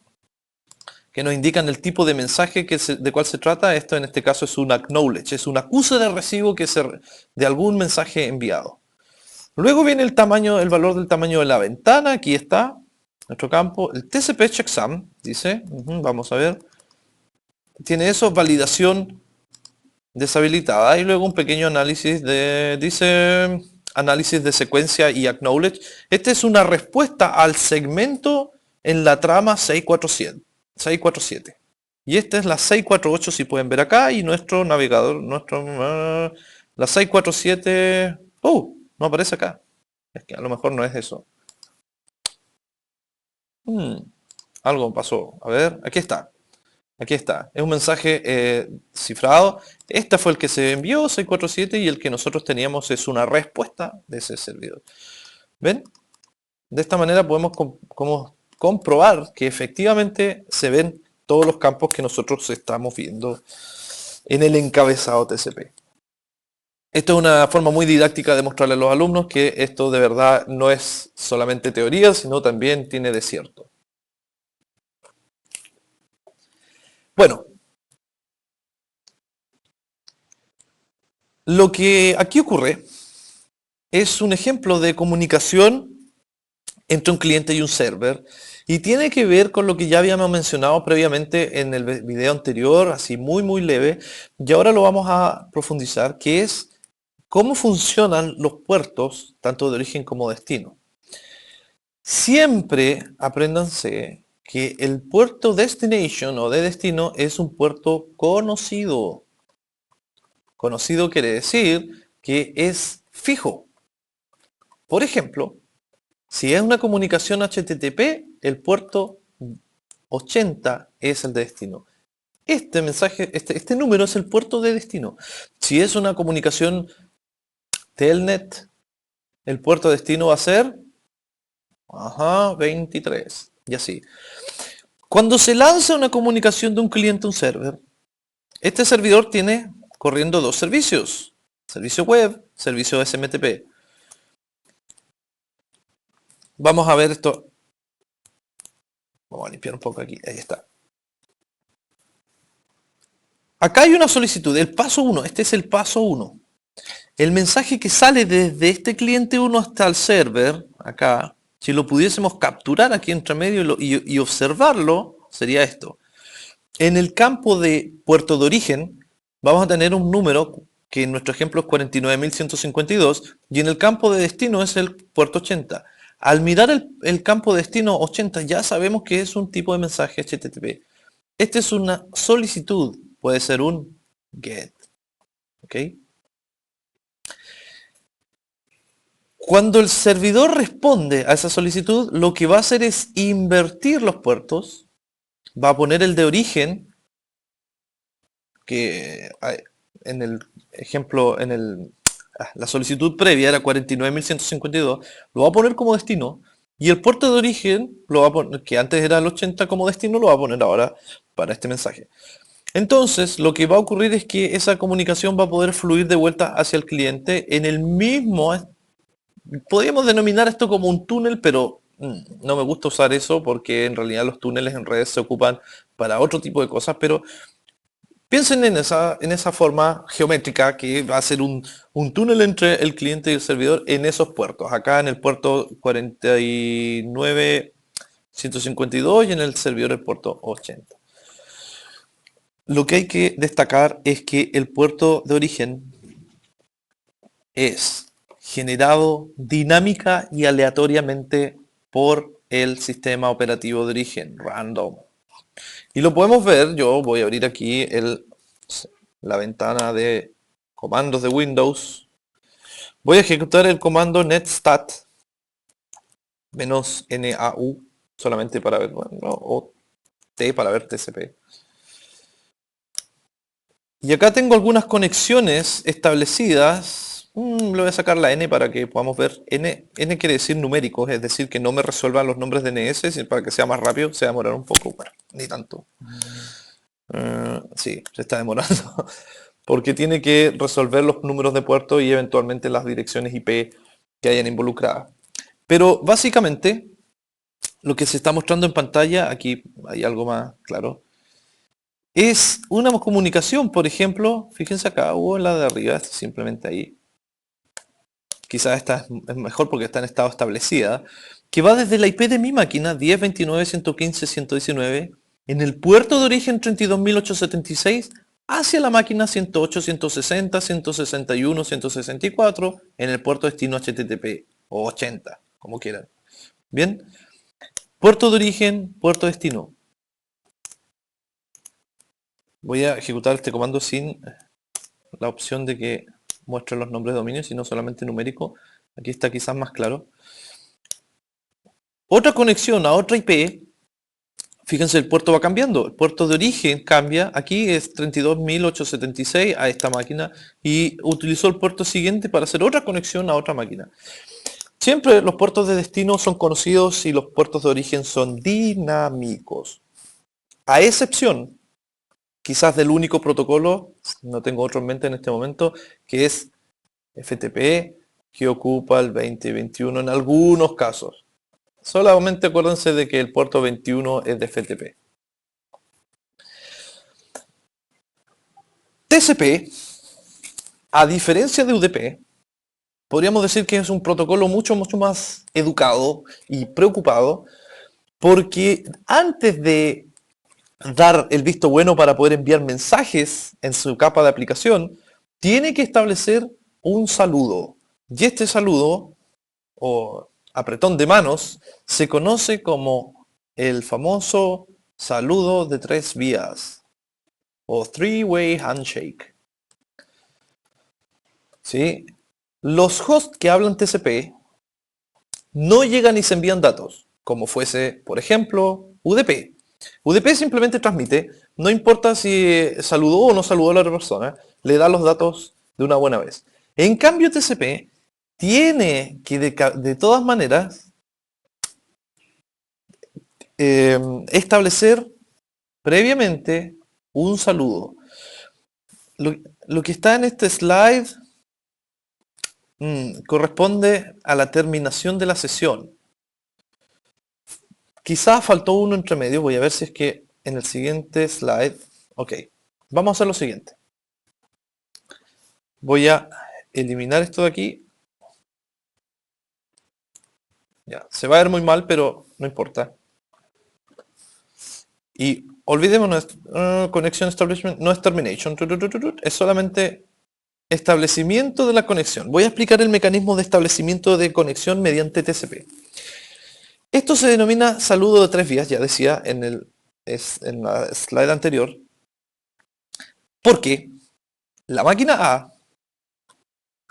que nos indican el tipo de mensaje de cuál se trata. Esto en este caso es un acknowledge, es un acuse de recibo de algún mensaje enviado. Luego viene el tamaño, el valor del tamaño de la ventana. Aquí está nuestro campo. El TCP checksum dice, vamos a ver, tiene eso, validación deshabilitada, y luego un pequeño análisis dice análisis de secuencia y acknowledge. Esta es una respuesta al segmento en la trama 647. Y esta es la 648, si pueden ver acá, y nuestro navegador, la 647, no aparece acá. Es que a lo mejor no es eso. Algo pasó. A ver, aquí está. Aquí está, es un mensaje cifrado. Este fue el que se envió, 647, y el que nosotros teníamos es una respuesta de ese servidor. ¿Ven? De esta manera podemos comprobar que efectivamente se ven todos los campos que nosotros estamos viendo en el encabezado TCP. Esto es una forma muy didáctica de mostrarle a los alumnos que esto de verdad no es solamente teoría, sino también tiene de cierto. Bueno, lo que aquí ocurre es un ejemplo de comunicación entre un cliente y un server, y tiene que ver con lo que ya habíamos mencionado previamente en el video anterior, así muy leve, y ahora lo vamos a profundizar, que es cómo funcionan los puertos, tanto de origen como destino. Siempre apréndanse que el puerto destination o de destino es un puerto conocido. Conocido quiere decir que es fijo. Por ejemplo, si es una comunicación HTTP, el puerto 80 es el de destino. Este mensaje, este número es el puerto de destino. Si es una comunicación Telnet, el puerto de destino va a ser 23. Y así. Cuando se lanza una comunicación de un cliente a un server, este servidor tiene corriendo dos servicios. Servicio web, servicio SMTP. Vamos a ver esto. Vamos a limpiar un poco aquí. Ahí está. Acá hay una solicitud. El paso 1. Este es el paso 1. El mensaje que sale desde este cliente 1 hasta el server, acá, si lo pudiésemos capturar aquí entre medio y observarlo, sería esto. En el campo de puerto de origen, vamos a tener un número que en nuestro ejemplo es 49.152, y en el campo de destino es el puerto 80. Al mirar el campo de destino 80 ya sabemos que es un tipo de mensaje HTTP. Esta es una solicitud, puede ser un GET. ¿Ok? Cuando el servidor responde a esa solicitud, lo que va a hacer es invertir los puertos, va a poner el de origen, que en el ejemplo, la solicitud previa era 49.152, lo va a poner como destino, y el puerto de origen, lo va a poner, que antes era el 80 como destino, lo va a poner ahora para este mensaje. Entonces, lo que va a ocurrir es que esa comunicación va a poder fluir de vuelta hacia el cliente en el mismo. Podríamos denominar esto como un túnel, pero no me gusta usar eso porque en realidad los túneles en redes se ocupan para otro tipo de cosas, pero piensen en esa forma geométrica que va a ser un túnel entre el cliente y el servidor en esos puertos. Acá en el puerto 49.152 y en el servidor el puerto 80. Lo que hay que destacar es que el puerto de origen es generado dinámica y aleatoriamente por el sistema operativo de origen, random. Y lo podemos ver, yo voy a abrir aquí la ventana de comandos de Windows. Voy a ejecutar el comando netstat -nau solamente para ver, bueno, o T para ver TCP. Y acá tengo algunas conexiones establecidas. Le voy a sacar la N para que podamos ver. N quiere decir numéricos, es decir, que no me resuelvan los nombres de NS, sino para que sea más rápido, se va a demorar un poco. Bueno, ni tanto. Sí, se está demorando. Porque tiene que resolver los números de puerto y eventualmente las direcciones IP que hayan involucradas. Pero básicamente, lo que se está mostrando en pantalla, aquí hay algo más claro, es una comunicación, por ejemplo, fíjense acá, o en la de arriba, simplemente ahí. Quizás esta es mejor porque está en estado establecida, que va desde la IP de mi máquina 10.29.115.119 en el puerto de origen 32.876 hacia la máquina 108.160, 161, 164 en el puerto destino HTTP o 80, como quieran. Bien, puerto de origen, puerto destino. Voy a ejecutar este comando sin la opción de que muestre los nombres de dominio, sino solamente numérico. Aquí está quizás más claro. Otra conexión a otra IP, fíjense, el puerto va cambiando. El puerto de origen cambia. Aquí es 32.876 a esta máquina y utilizó el puerto siguiente para hacer otra conexión a otra máquina. Siempre los puertos de destino son conocidos y los puertos de origen son dinámicos. A excepción, quizás del único protocolo, no tengo otro en mente en este momento, que es FTP, que ocupa el 2021 en algunos casos. Solamente acuérdense de que el puerto 21 es de FTP. TCP, a diferencia de UDP, podríamos decir que es un protocolo mucho más educado y preocupado, porque antes de dar el visto bueno para poder enviar mensajes en su capa de aplicación, tiene que establecer un saludo. Y este saludo, o apretón de manos, se conoce como el famoso saludo de 3 vías, o three-way handshake. ¿Sí? Los hosts que hablan TCP no llegan y se envían datos, como fuese, por ejemplo, UDP. UDP simplemente transmite, no importa si saludó o no saludó a la otra persona, le da los datos de una buena vez. En cambio, TCP tiene que de todas maneras establecer previamente un saludo. Lo que está en este slide corresponde a la terminación de la sesión. Quizás faltó uno entre medio, voy a ver si es que en el siguiente slide. Ok, vamos a hacer lo siguiente. Voy a eliminar esto de aquí. Ya, se va a ver muy mal, pero no importa. Y olvidémonos, Connection Establishment no es termination, es solamente establecimiento de la conexión. Voy a explicar el mecanismo de establecimiento de conexión mediante TCP. Esto se denomina saludo de 3 vías, ya decía en la slide anterior, porque la máquina A,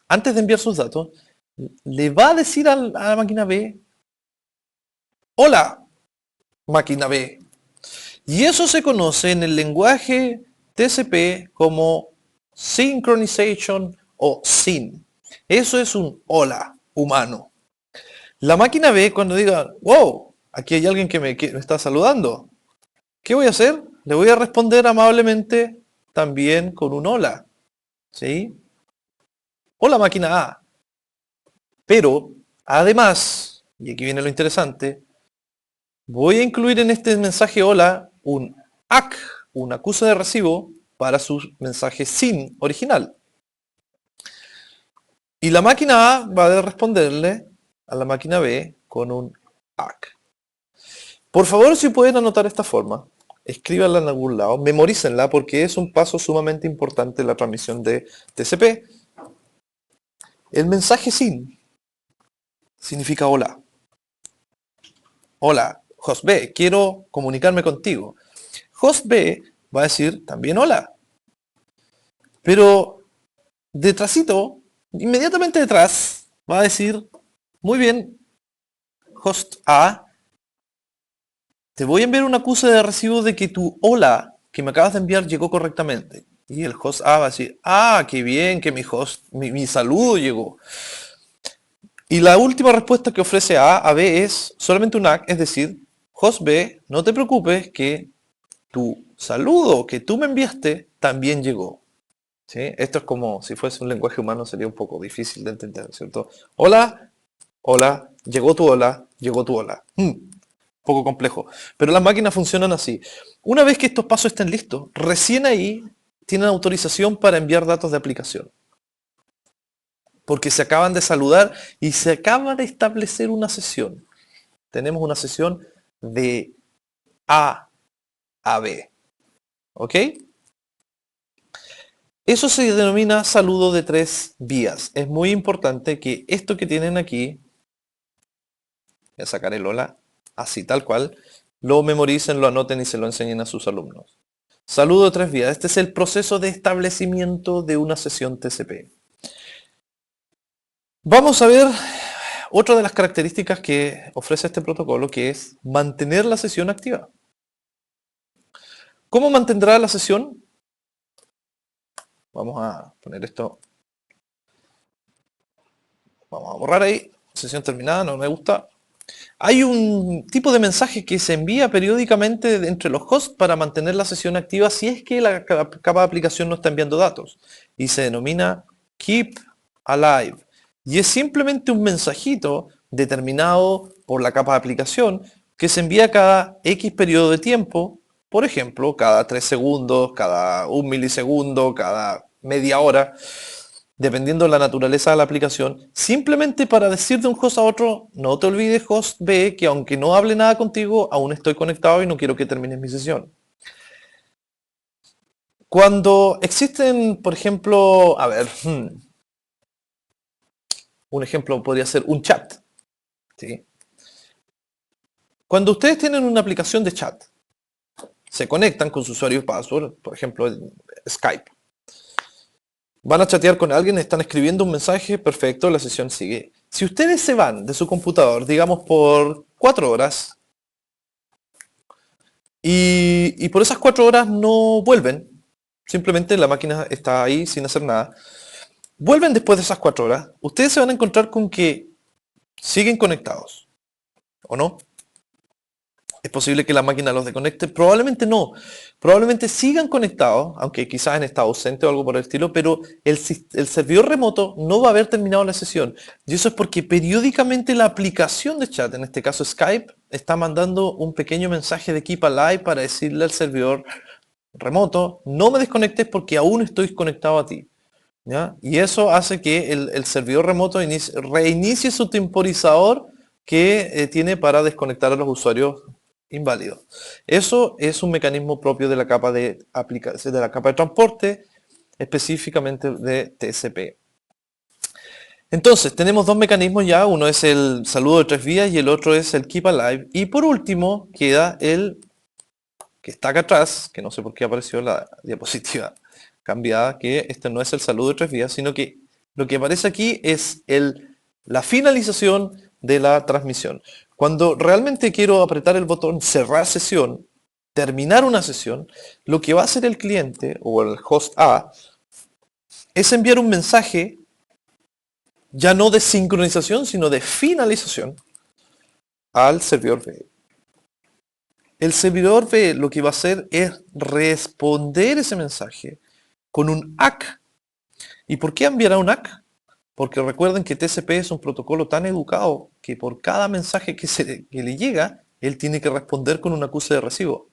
antes de enviar sus datos, le va a decir a la máquina B, hola, máquina B. Y eso se conoce en el lenguaje TCP como Synchronization o SYN. Eso es un hola humano. La máquina B, cuando diga, wow, aquí hay alguien que me está saludando, ¿qué voy a hacer? Le voy a responder amablemente también con un hola. ¿Sí? Hola máquina A. Pero, además, y aquí viene lo interesante, voy a incluir en este mensaje hola un ACK, un acuse de recibo, para su mensaje SYN original. Y la máquina A va a responderle a la máquina B con un ACK. Por favor, si pueden anotar esta forma, escríbanla en algún lado, memorícenla porque es un paso sumamente importante en la transmisión de TCP. El mensaje SYN significa hola. Hola, host B, quiero comunicarme contigo. host B va a decir también hola. Pero detrásito, inmediatamente detrás, va a decir, muy bien, host A, te voy a enviar un acuse de recibo de que tu hola que me acabas de enviar llegó correctamente. Y el host A va a decir, ah, qué bien que mi saludo llegó. Y la última respuesta que ofrece A B es solamente un ACK, es decir, host B, no te preocupes que tu saludo que tú me enviaste también llegó. ¿Sí? Esto es como si fuese un lenguaje humano, sería un poco difícil de entender, ¿cierto? Hola, hola, llegó tu hola. Poco complejo. Pero las máquinas funcionan así. Una vez que estos pasos estén listos, recién ahí tienen autorización para enviar datos de aplicación. Porque se acaban de saludar y se acaba de establecer una sesión. Tenemos una sesión de A a B. ¿Ok? Eso se denomina saludo de 3 vías. Es muy importante que esto que tienen aquí, voy a sacar el hola, así tal cual, lo memoricen, lo anoten y se lo enseñen a sus alumnos. Saludo de 3 vías. Este es el proceso de establecimiento de una sesión TCP. Vamos a ver otra de las características que ofrece este protocolo, que es mantener la sesión activa. ¿Cómo mantendrá la sesión? Vamos a poner esto. Vamos a borrar ahí. Sesión terminada, no me gusta. Hay un tipo de mensaje que se envía periódicamente entre los hosts para mantener la sesión activa si es que la capa de aplicación no está enviando datos. Y se denomina Keep Alive. Y es simplemente un mensajito determinado por la capa de aplicación que se envía cada X periodo de tiempo. Por ejemplo, cada 3 segundos, cada 1 milisegundo, cada media hora, dependiendo de la naturaleza de la aplicación, simplemente para decir de un host a otro, no te olvides host B, que aunque no hable nada contigo, aún estoy conectado y no quiero que termines mi sesión. Cuando existen, por ejemplo, a ver, un ejemplo podría ser un chat. ¿Sí? Cuando ustedes tienen una aplicación de chat, se conectan con su usuario y password, por ejemplo, Skype. Van a chatear con alguien, están escribiendo un mensaje, perfecto, la sesión sigue. Si ustedes se van de su computador, digamos por 4 horas, y por esas 4 horas no vuelven, simplemente la máquina está ahí sin hacer nada, vuelven después de esas 4 horas, ustedes se van a encontrar con que siguen conectados, ¿o no? ¿Es posible que la máquina los desconecte? Probablemente no. Probablemente sigan conectados, aunque quizás en estado ausente o algo por el estilo, pero el servidor remoto no va a haber terminado la sesión. Y eso es porque periódicamente la aplicación de chat, en este caso Skype, está mandando un pequeño mensaje de Keep Alive para decirle al servidor remoto, no me desconectes porque aún estoy conectado a ti. ¿Ya? Y eso hace que el servidor remoto reinicie su temporizador que tiene para desconectar a los usuarios inválidos. Eso es un mecanismo propio de la capa de transporte, específicamente de TCP. Entonces, tenemos dos mecanismos ya, uno es el saludo de 3 vías y el otro es el Keep Alive. Y por último, queda el que está acá atrás, que no sé por qué apareció la diapositiva cambiada, que este no es el saludo de 3 vías, sino que lo que aparece aquí es la finalización de la transmisión. Cuando realmente quiero apretar el botón cerrar sesión, terminar una sesión, lo que va a hacer el cliente o el host A es enviar un mensaje ya no de sincronización, sino de finalización al servidor B. El servidor B lo que va a hacer es responder ese mensaje con un ACK. ¿Y por qué enviará un ACK? Porque recuerden que TCP es un protocolo tan educado que por cada mensaje que le llega, él tiene que responder con un acuse de recibo.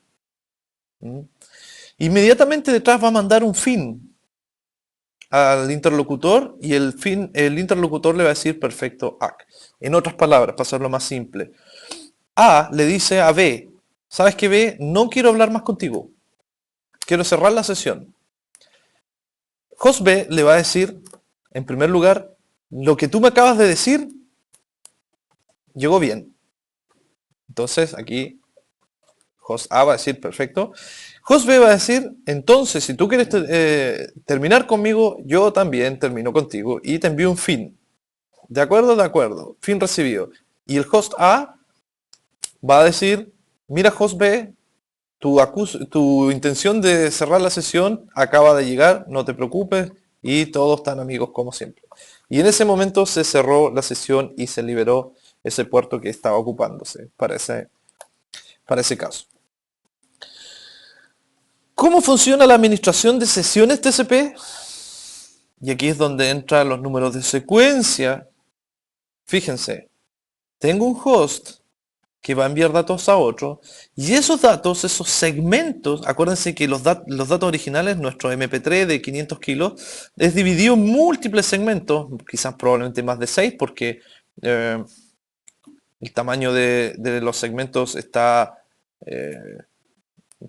Inmediatamente detrás va a mandar un fin al interlocutor y el interlocutor le va a decir perfecto ACK. En otras palabras, para hacerlo más simple, A le dice a B, ¿sabes qué, B? No quiero hablar más contigo. Quiero cerrar la sesión. Host B le va a decir, en primer lugar, lo que tú me acabas de decir llegó bien. Entonces aquí host A va a decir, perfecto. Host B va a decir, entonces, si tú quieres terminar conmigo, yo también termino contigo y te envío un fin. ¿De acuerdo? De acuerdo. Fin recibido. Y el host A va a decir, mira host B, tu intención de cerrar la sesión acaba de llegar, no te preocupes, y todos están amigos como siempre. Y en ese momento se cerró la sesión y se liberó ese puerto que estaba ocupándose para ese caso. ¿Cómo funciona la administración de sesiones TCP? Y aquí es donde entran los números de secuencia. Fíjense, tengo un host que va a enviar datos a otro, y esos datos, esos segmentos, acuérdense que los datos originales, nuestro MP3 de 500 kilos, es dividido en múltiples segmentos, quizás probablemente más de 6, porque eh, el tamaño de los segmentos eh,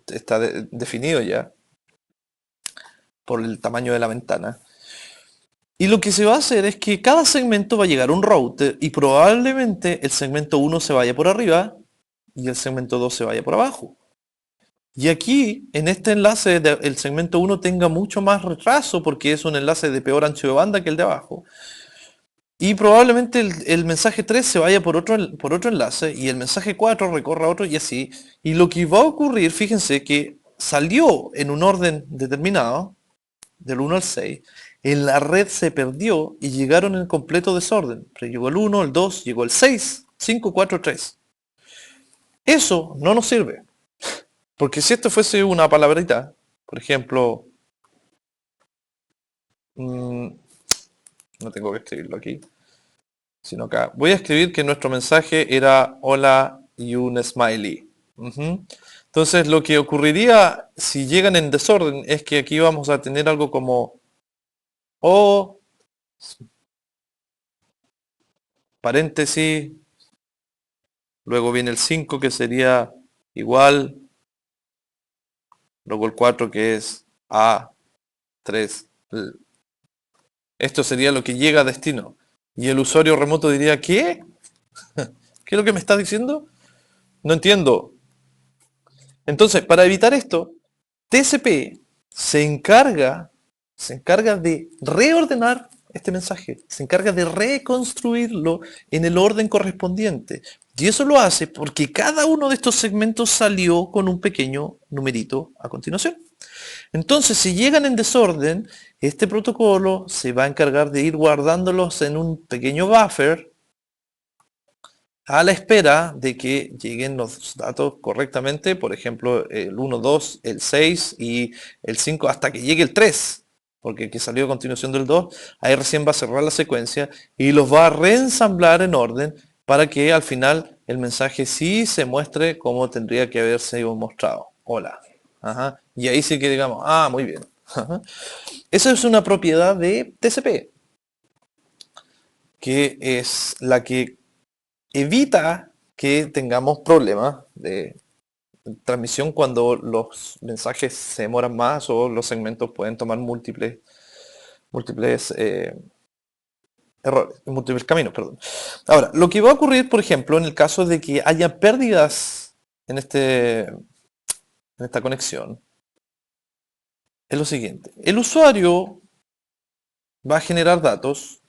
está definido ya por el tamaño de la ventana. Y lo que se va a hacer es que cada segmento va a llegar a un router y probablemente el segmento 1 se vaya por arriba y el segmento 2 se vaya por abajo. Y aquí, en este enlace, el segmento 1 tenga mucho más retraso porque es un enlace de peor ancho de banda que el de abajo. Y probablemente el mensaje 3 se vaya por otro enlace y el mensaje 4 recorra otro y así. Y lo que va a ocurrir, fíjense que salió en un orden determinado, del 1 al 6, en la red se perdió y llegaron en completo desorden. Pero llegó el 1, el 2, llegó el 6, 5, 4, 3. Eso no nos sirve. Porque si esto fuese una palabrita, por ejemplo, no tengo que escribirlo aquí, sino acá. Voy a escribir que nuestro mensaje era hola y un smiley. Entonces lo que ocurriría si llegan en desorden es que aquí vamos a tener algo como o paréntesis, luego viene el 5 que sería igual, luego el 4 que es A3. Esto sería lo que llega a destino. Y el usuario remoto diría, ¿qué? ¿Qué es lo que me estás diciendo? No entiendo. Entonces, para evitar esto, TCP se encarga de reordenar este mensaje, se encarga de reconstruirlo en el orden correspondiente. Y eso lo hace porque cada uno de estos segmentos salió con un pequeño numerito a continuación. Entonces, si llegan en desorden, este protocolo se va a encargar de ir guardándolos en un pequeño buffer a la espera de que lleguen los datos correctamente, por ejemplo, el 1, 2, el 6 y el 5 hasta que llegue el 3, porque el que salió a continuación del 2, ahí recién va a cerrar la secuencia y los va a reensamblar en orden para que al final el mensaje sí se muestre como tendría que haberse mostrado. Hola. Ajá. Y ahí sí que digamos, muy bien. Ajá. Esa es una propiedad de TCP, que es la que evita que tengamos problemas de transmisión cuando los mensajes se demoran más o los segmentos pueden tomar múltiples errores, múltiples caminos, perdón. Ahora, lo que va a ocurrir, por ejemplo, en el caso de que haya pérdidas en esta conexión, es lo siguiente. El usuario va a generar datos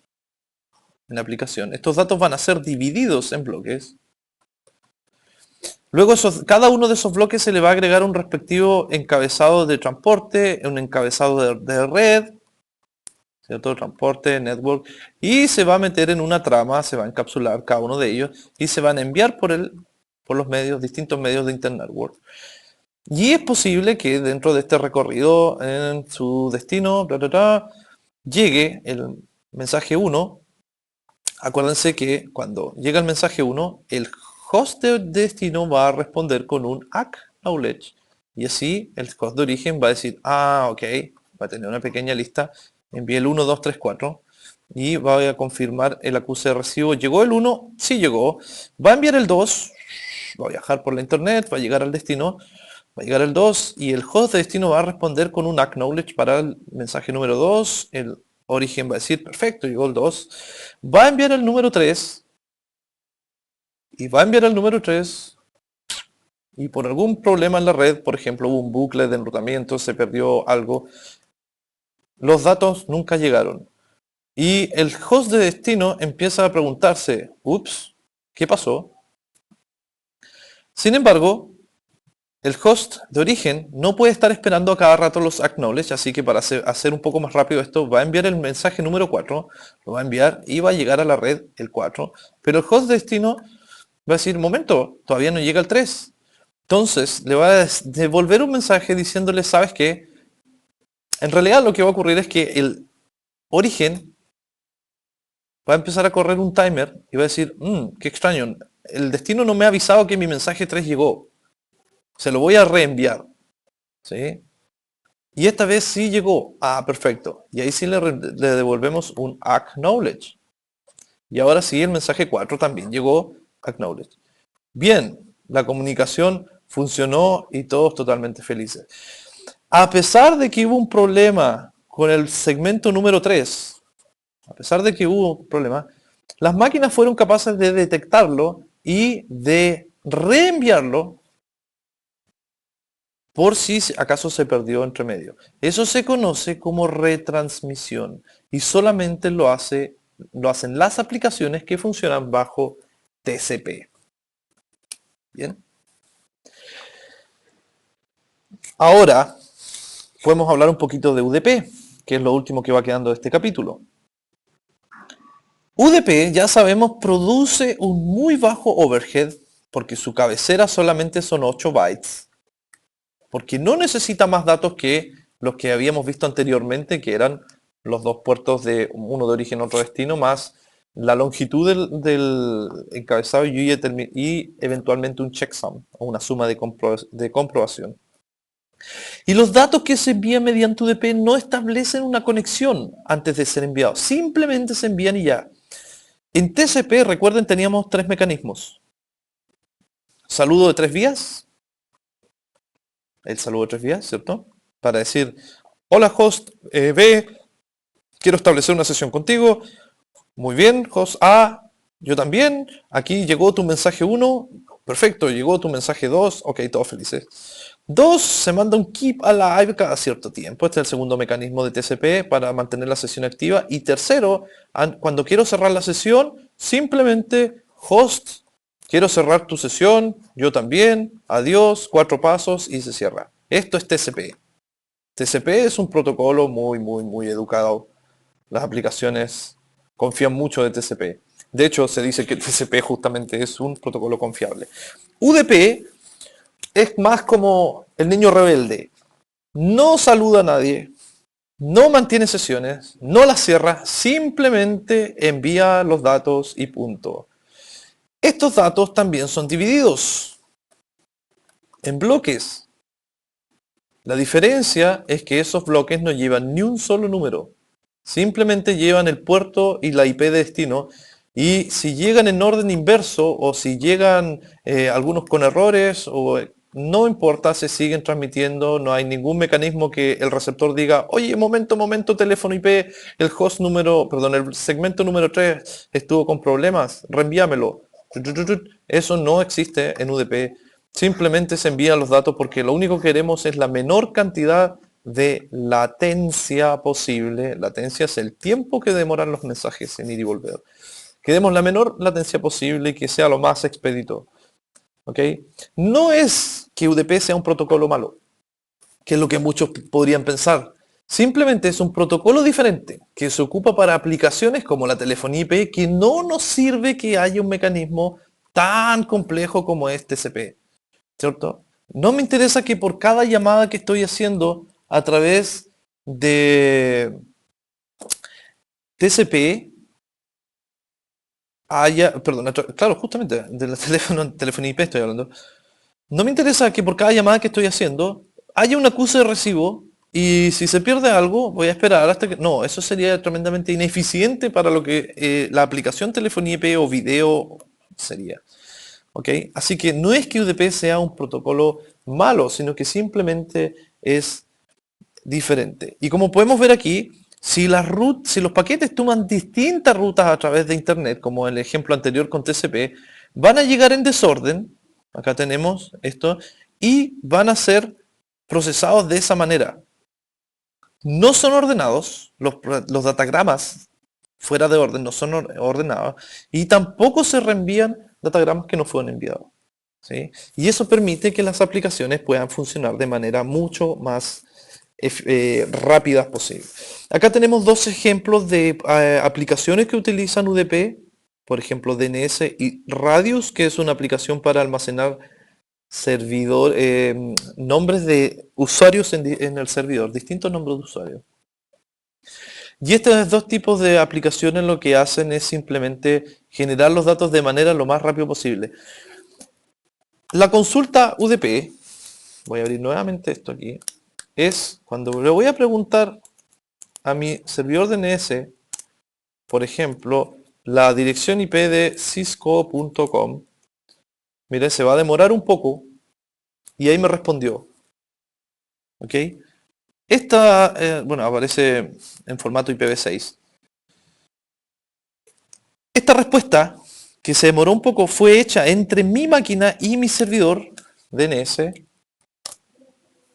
en la aplicación. Estos datos van a ser divididos en bloques. Luego cada uno de esos bloques se le va a agregar un respectivo encabezado de transporte, un encabezado de red, ¿cierto? Transporte, network, y se va a meter en una trama, se va a encapsular cada uno de ellos y se van a enviar por los distintos medios de Internetwork. Y es posible que dentro de este recorrido en su destino, llegue el mensaje 1. Acuérdense que cuando llega el mensaje 1, el host de destino va a responder con un acknowledge. Y así el host de origen va a decir, ok, va a tener una pequeña lista, envíe el 1, 2, 3, 4 y va a confirmar el acuse de recibo. ¿Llegó el 1? Sí llegó. Va a enviar el 2, va a viajar por la internet, va a llegar al destino, va a llegar el 2 y el host de destino va a responder con un acknowledge para el mensaje número 2. El origen va a decir, perfecto, llegó el 2. Va a enviar el número 3 y va a enviar el número 3 y por algún problema en la red, por ejemplo, hubo un bucle de enrutamiento, se perdió algo, los datos nunca llegaron. Y el host de destino empieza a preguntarse, ups, ¿qué pasó? Sin embargo, el host de origen no puede estar esperando a cada rato los acknowledge, así que para hacer un poco más rápido esto, va a enviar el mensaje número 4, lo va a enviar y va a llegar a la red el 4, pero el host de destino va a decir, momento, todavía no llega el 3. Entonces le va a devolver un mensaje diciéndole, ¿sabes qué? En realidad lo que va a ocurrir es que el origen va a empezar a correr un timer y va a decir, qué extraño, el destino no me ha avisado que mi mensaje 3 llegó. Se lo voy a reenviar. ¿Sí? Y esta vez sí llegó. Ah, perfecto. Y ahí sí le devolvemos un acknowledge. Y ahora sí el mensaje 4 también llegó acknowledge. Bien, la comunicación funcionó y todos totalmente felices. A pesar de que hubo un problema con el segmento número 3, a pesar de que hubo un problema, las máquinas fueron capaces de detectarlo y de reenviarlo por si acaso se perdió entre medio. Eso se conoce como retransmisión y solamente lo hacen las aplicaciones que funcionan bajo TCP. Bien. Ahora podemos hablar un poquito de UDP, que es lo último que va quedando de este capítulo. UDP, ya sabemos, produce un muy bajo overhead porque su cabecera solamente son 8 bytes, porque no necesita más datos que los que habíamos visto anteriormente, que eran los dos puertos de uno de origen, otro destino, más la longitud del encabezado y eventualmente un checksum o una suma de comprobación. Y los datos que se envían mediante UDP no establecen una conexión antes de ser enviados, simplemente se envían y ya. En TCP, recuerden, teníamos 3 mecanismos. Saludo de 3 vías, el saludo de 3 vías, ¿cierto? Para decir, hola host B, quiero establecer una sesión contigo. Muy bien, host A, yo también. Aquí llegó tu mensaje 1. Perfecto, llegó tu mensaje 2. Ok, todos felices. 2, se manda un keep alive cada cierto tiempo. Este es el segundo mecanismo de TCP para mantener la sesión activa. Y tercero, cuando quiero cerrar la sesión, simplemente host, quiero cerrar tu sesión, yo también, adiós, 4 pasos y se cierra. Esto es TCP. TCP es un protocolo muy educado. Las aplicaciones confían mucho de TCP. De hecho, se dice que TCP justamente es un protocolo confiable. UDP es más como el niño rebelde. No saluda a nadie, no mantiene sesiones, no las cierra, simplemente envía los datos y punto. Estos datos también son divididos en bloques. La diferencia es que esos bloques no llevan ni un solo número. Simplemente llevan el puerto y la IP de destino. Y si llegan en orden inverso o si llegan algunos con errores, o no importa, se siguen transmitiendo. No hay ningún mecanismo que el receptor diga, oye, momento, teléfono IP, el segmento número 3 estuvo con problemas, reenvíamelo. Eso no existe en UDP. Simplemente se envían los datos porque lo único que queremos es la menor cantidad de latencia posible. Latencia es el tiempo que demoran los mensajes en ir y volver. Queremos la menor latencia posible y que sea lo más expedito. ¿Ok? No es que UDP sea un protocolo malo, que es lo que muchos podrían pensar. Simplemente es un protocolo diferente que se ocupa para aplicaciones como la telefonía IP, que no nos sirve que haya un mecanismo tan complejo como es TCP. ¿Cierto? No me interesa que por cada llamada que estoy haciendo a través de TCP haya, perdón, claro, justamente de la telefonía IP estoy hablando. No me interesa que por cada llamada que estoy haciendo haya un acuse de recibo y si se pierde algo voy a esperar hasta que... No, eso sería tremendamente ineficiente para lo que la aplicación telefonía IP o video sería. ¿Ok? Así que no es que UDP sea un protocolo malo, sino que simplemente es diferente. Y como podemos ver aquí, si los paquetes toman distintas rutas a través de Internet, como el ejemplo anterior con TCP, van a llegar en desorden Acá tenemos esto. Y van a ser procesados de esa manera. No son ordenados, los datagramas fuera de orden no son ordenados y tampoco se reenvían datagramas que no fueron enviados. ¿Sí? Y eso permite que las aplicaciones puedan funcionar de manera mucho más rápidas posible. Acá tenemos dos ejemplos de aplicaciones que utilizan UDP, por ejemplo DNS y Radius, que es una aplicación para almacenar nombres de usuarios en el servidor, distintos nombres de usuarios. Y estos dos tipos de aplicaciones lo que hacen es simplemente generar los datos de manera lo más rápido posible. La consulta UDP, voy a abrir nuevamente esto aquí, es cuando le voy a preguntar a mi servidor DNS, por ejemplo, la dirección IP de cisco.com. Mire, se va a demorar un poco y ahí me respondió. ¿Ok? Esta, bueno, aparece en formato IPv6. Esta respuesta, que se demoró un poco, fue hecha entre mi máquina y mi servidor DNS.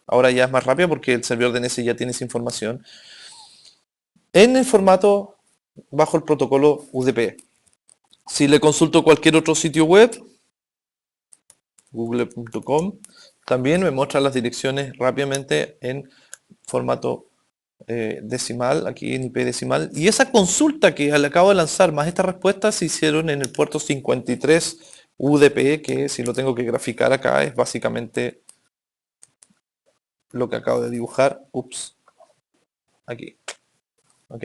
Ahora ya es más rápido porque el servidor DNS ya tiene esa información. En el formato bajo el protocolo UDP. Si le consulto cualquier otro sitio web, google.com, también me muestra las direcciones rápidamente en formato decimal, aquí en IP decimal. Y esa consulta que le acabo de lanzar, más esta respuesta, se hicieron en el puerto 53 UDP, que si lo tengo que graficar acá, es básicamente lo que acabo de dibujar. Ups. Aquí. ¿Ok?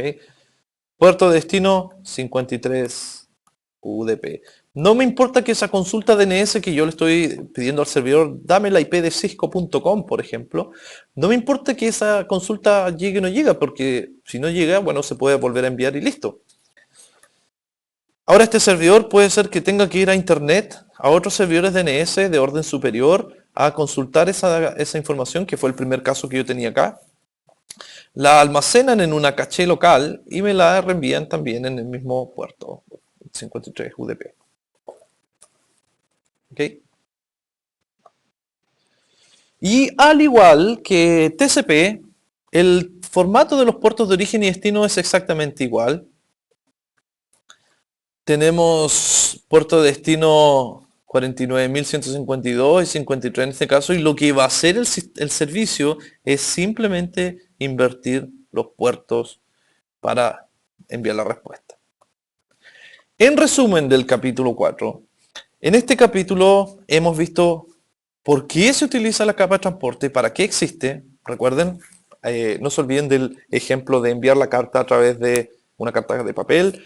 Puerto de destino 53 UDP. No me importa que esa consulta DNS que yo le estoy pidiendo al servidor, dame la IP de cisco.com, por ejemplo. No me importa que esa consulta llegue o no llegue, porque si no llega, bueno, se puede volver a enviar y listo. Ahora este servidor puede ser que tenga que ir a internet, a otros servidores DNS de orden superior, a consultar esa información, que fue el primer caso que yo tenía acá. La almacenan en una caché local y me la reenvían también en el mismo puerto 53 UDP. ¿Ok? Y al igual que TCP, el formato de los puertos de origen y destino es exactamente igual. Tenemos puerto de destino 49.152 y 53 en este caso, y lo que va a hacer el servicio es simplemente invertir los puertos para enviar la respuesta. En resumen del capítulo 4, en este capítulo hemos visto por qué se utiliza la capa de transporte, para qué existe. Recuerden, no se olviden del ejemplo de enviar la carta a través de una carta de papel,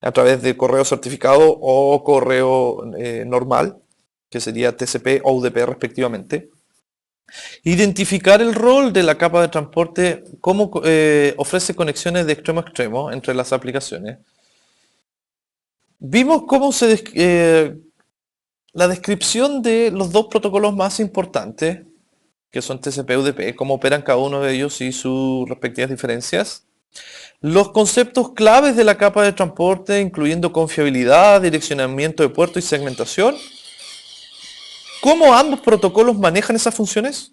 a través de correo certificado o correo normal, que sería TCP o UDP respectivamente. Identificar el rol de la capa de transporte, cómo ofrece conexiones de extremo a extremo entre las aplicaciones. Vimos cómo la descripción de los dos protocolos más importantes, que son TCP y UDP, cómo operan cada uno de ellos y sus respectivas diferencias. Los conceptos claves de la capa de transporte, incluyendo confiabilidad, direccionamiento de puerto y segmentación. ¿Cómo ambos protocolos manejan esas funciones?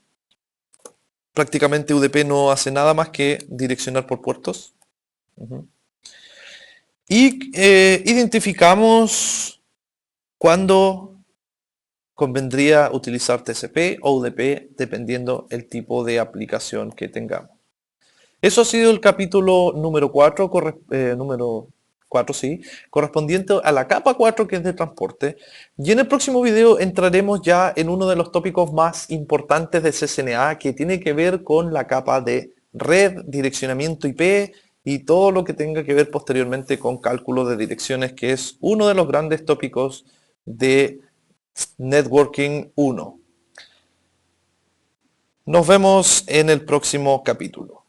Prácticamente UDP no hace nada más que direccionar por puertos. Y identificamos cuándo convendría utilizar TCP o UDP dependiendo el tipo de aplicación que tengamos. Eso ha sido el capítulo número 4, sí, correspondiente a la capa 4, que es de transporte. Y en el próximo video entraremos ya en uno de los tópicos más importantes de CCNA, que tiene que ver con la capa de red, direccionamiento IP y todo lo que tenga que ver posteriormente con cálculo de direcciones, que es uno de los grandes tópicos de Networking 1. Nos vemos en el próximo capítulo.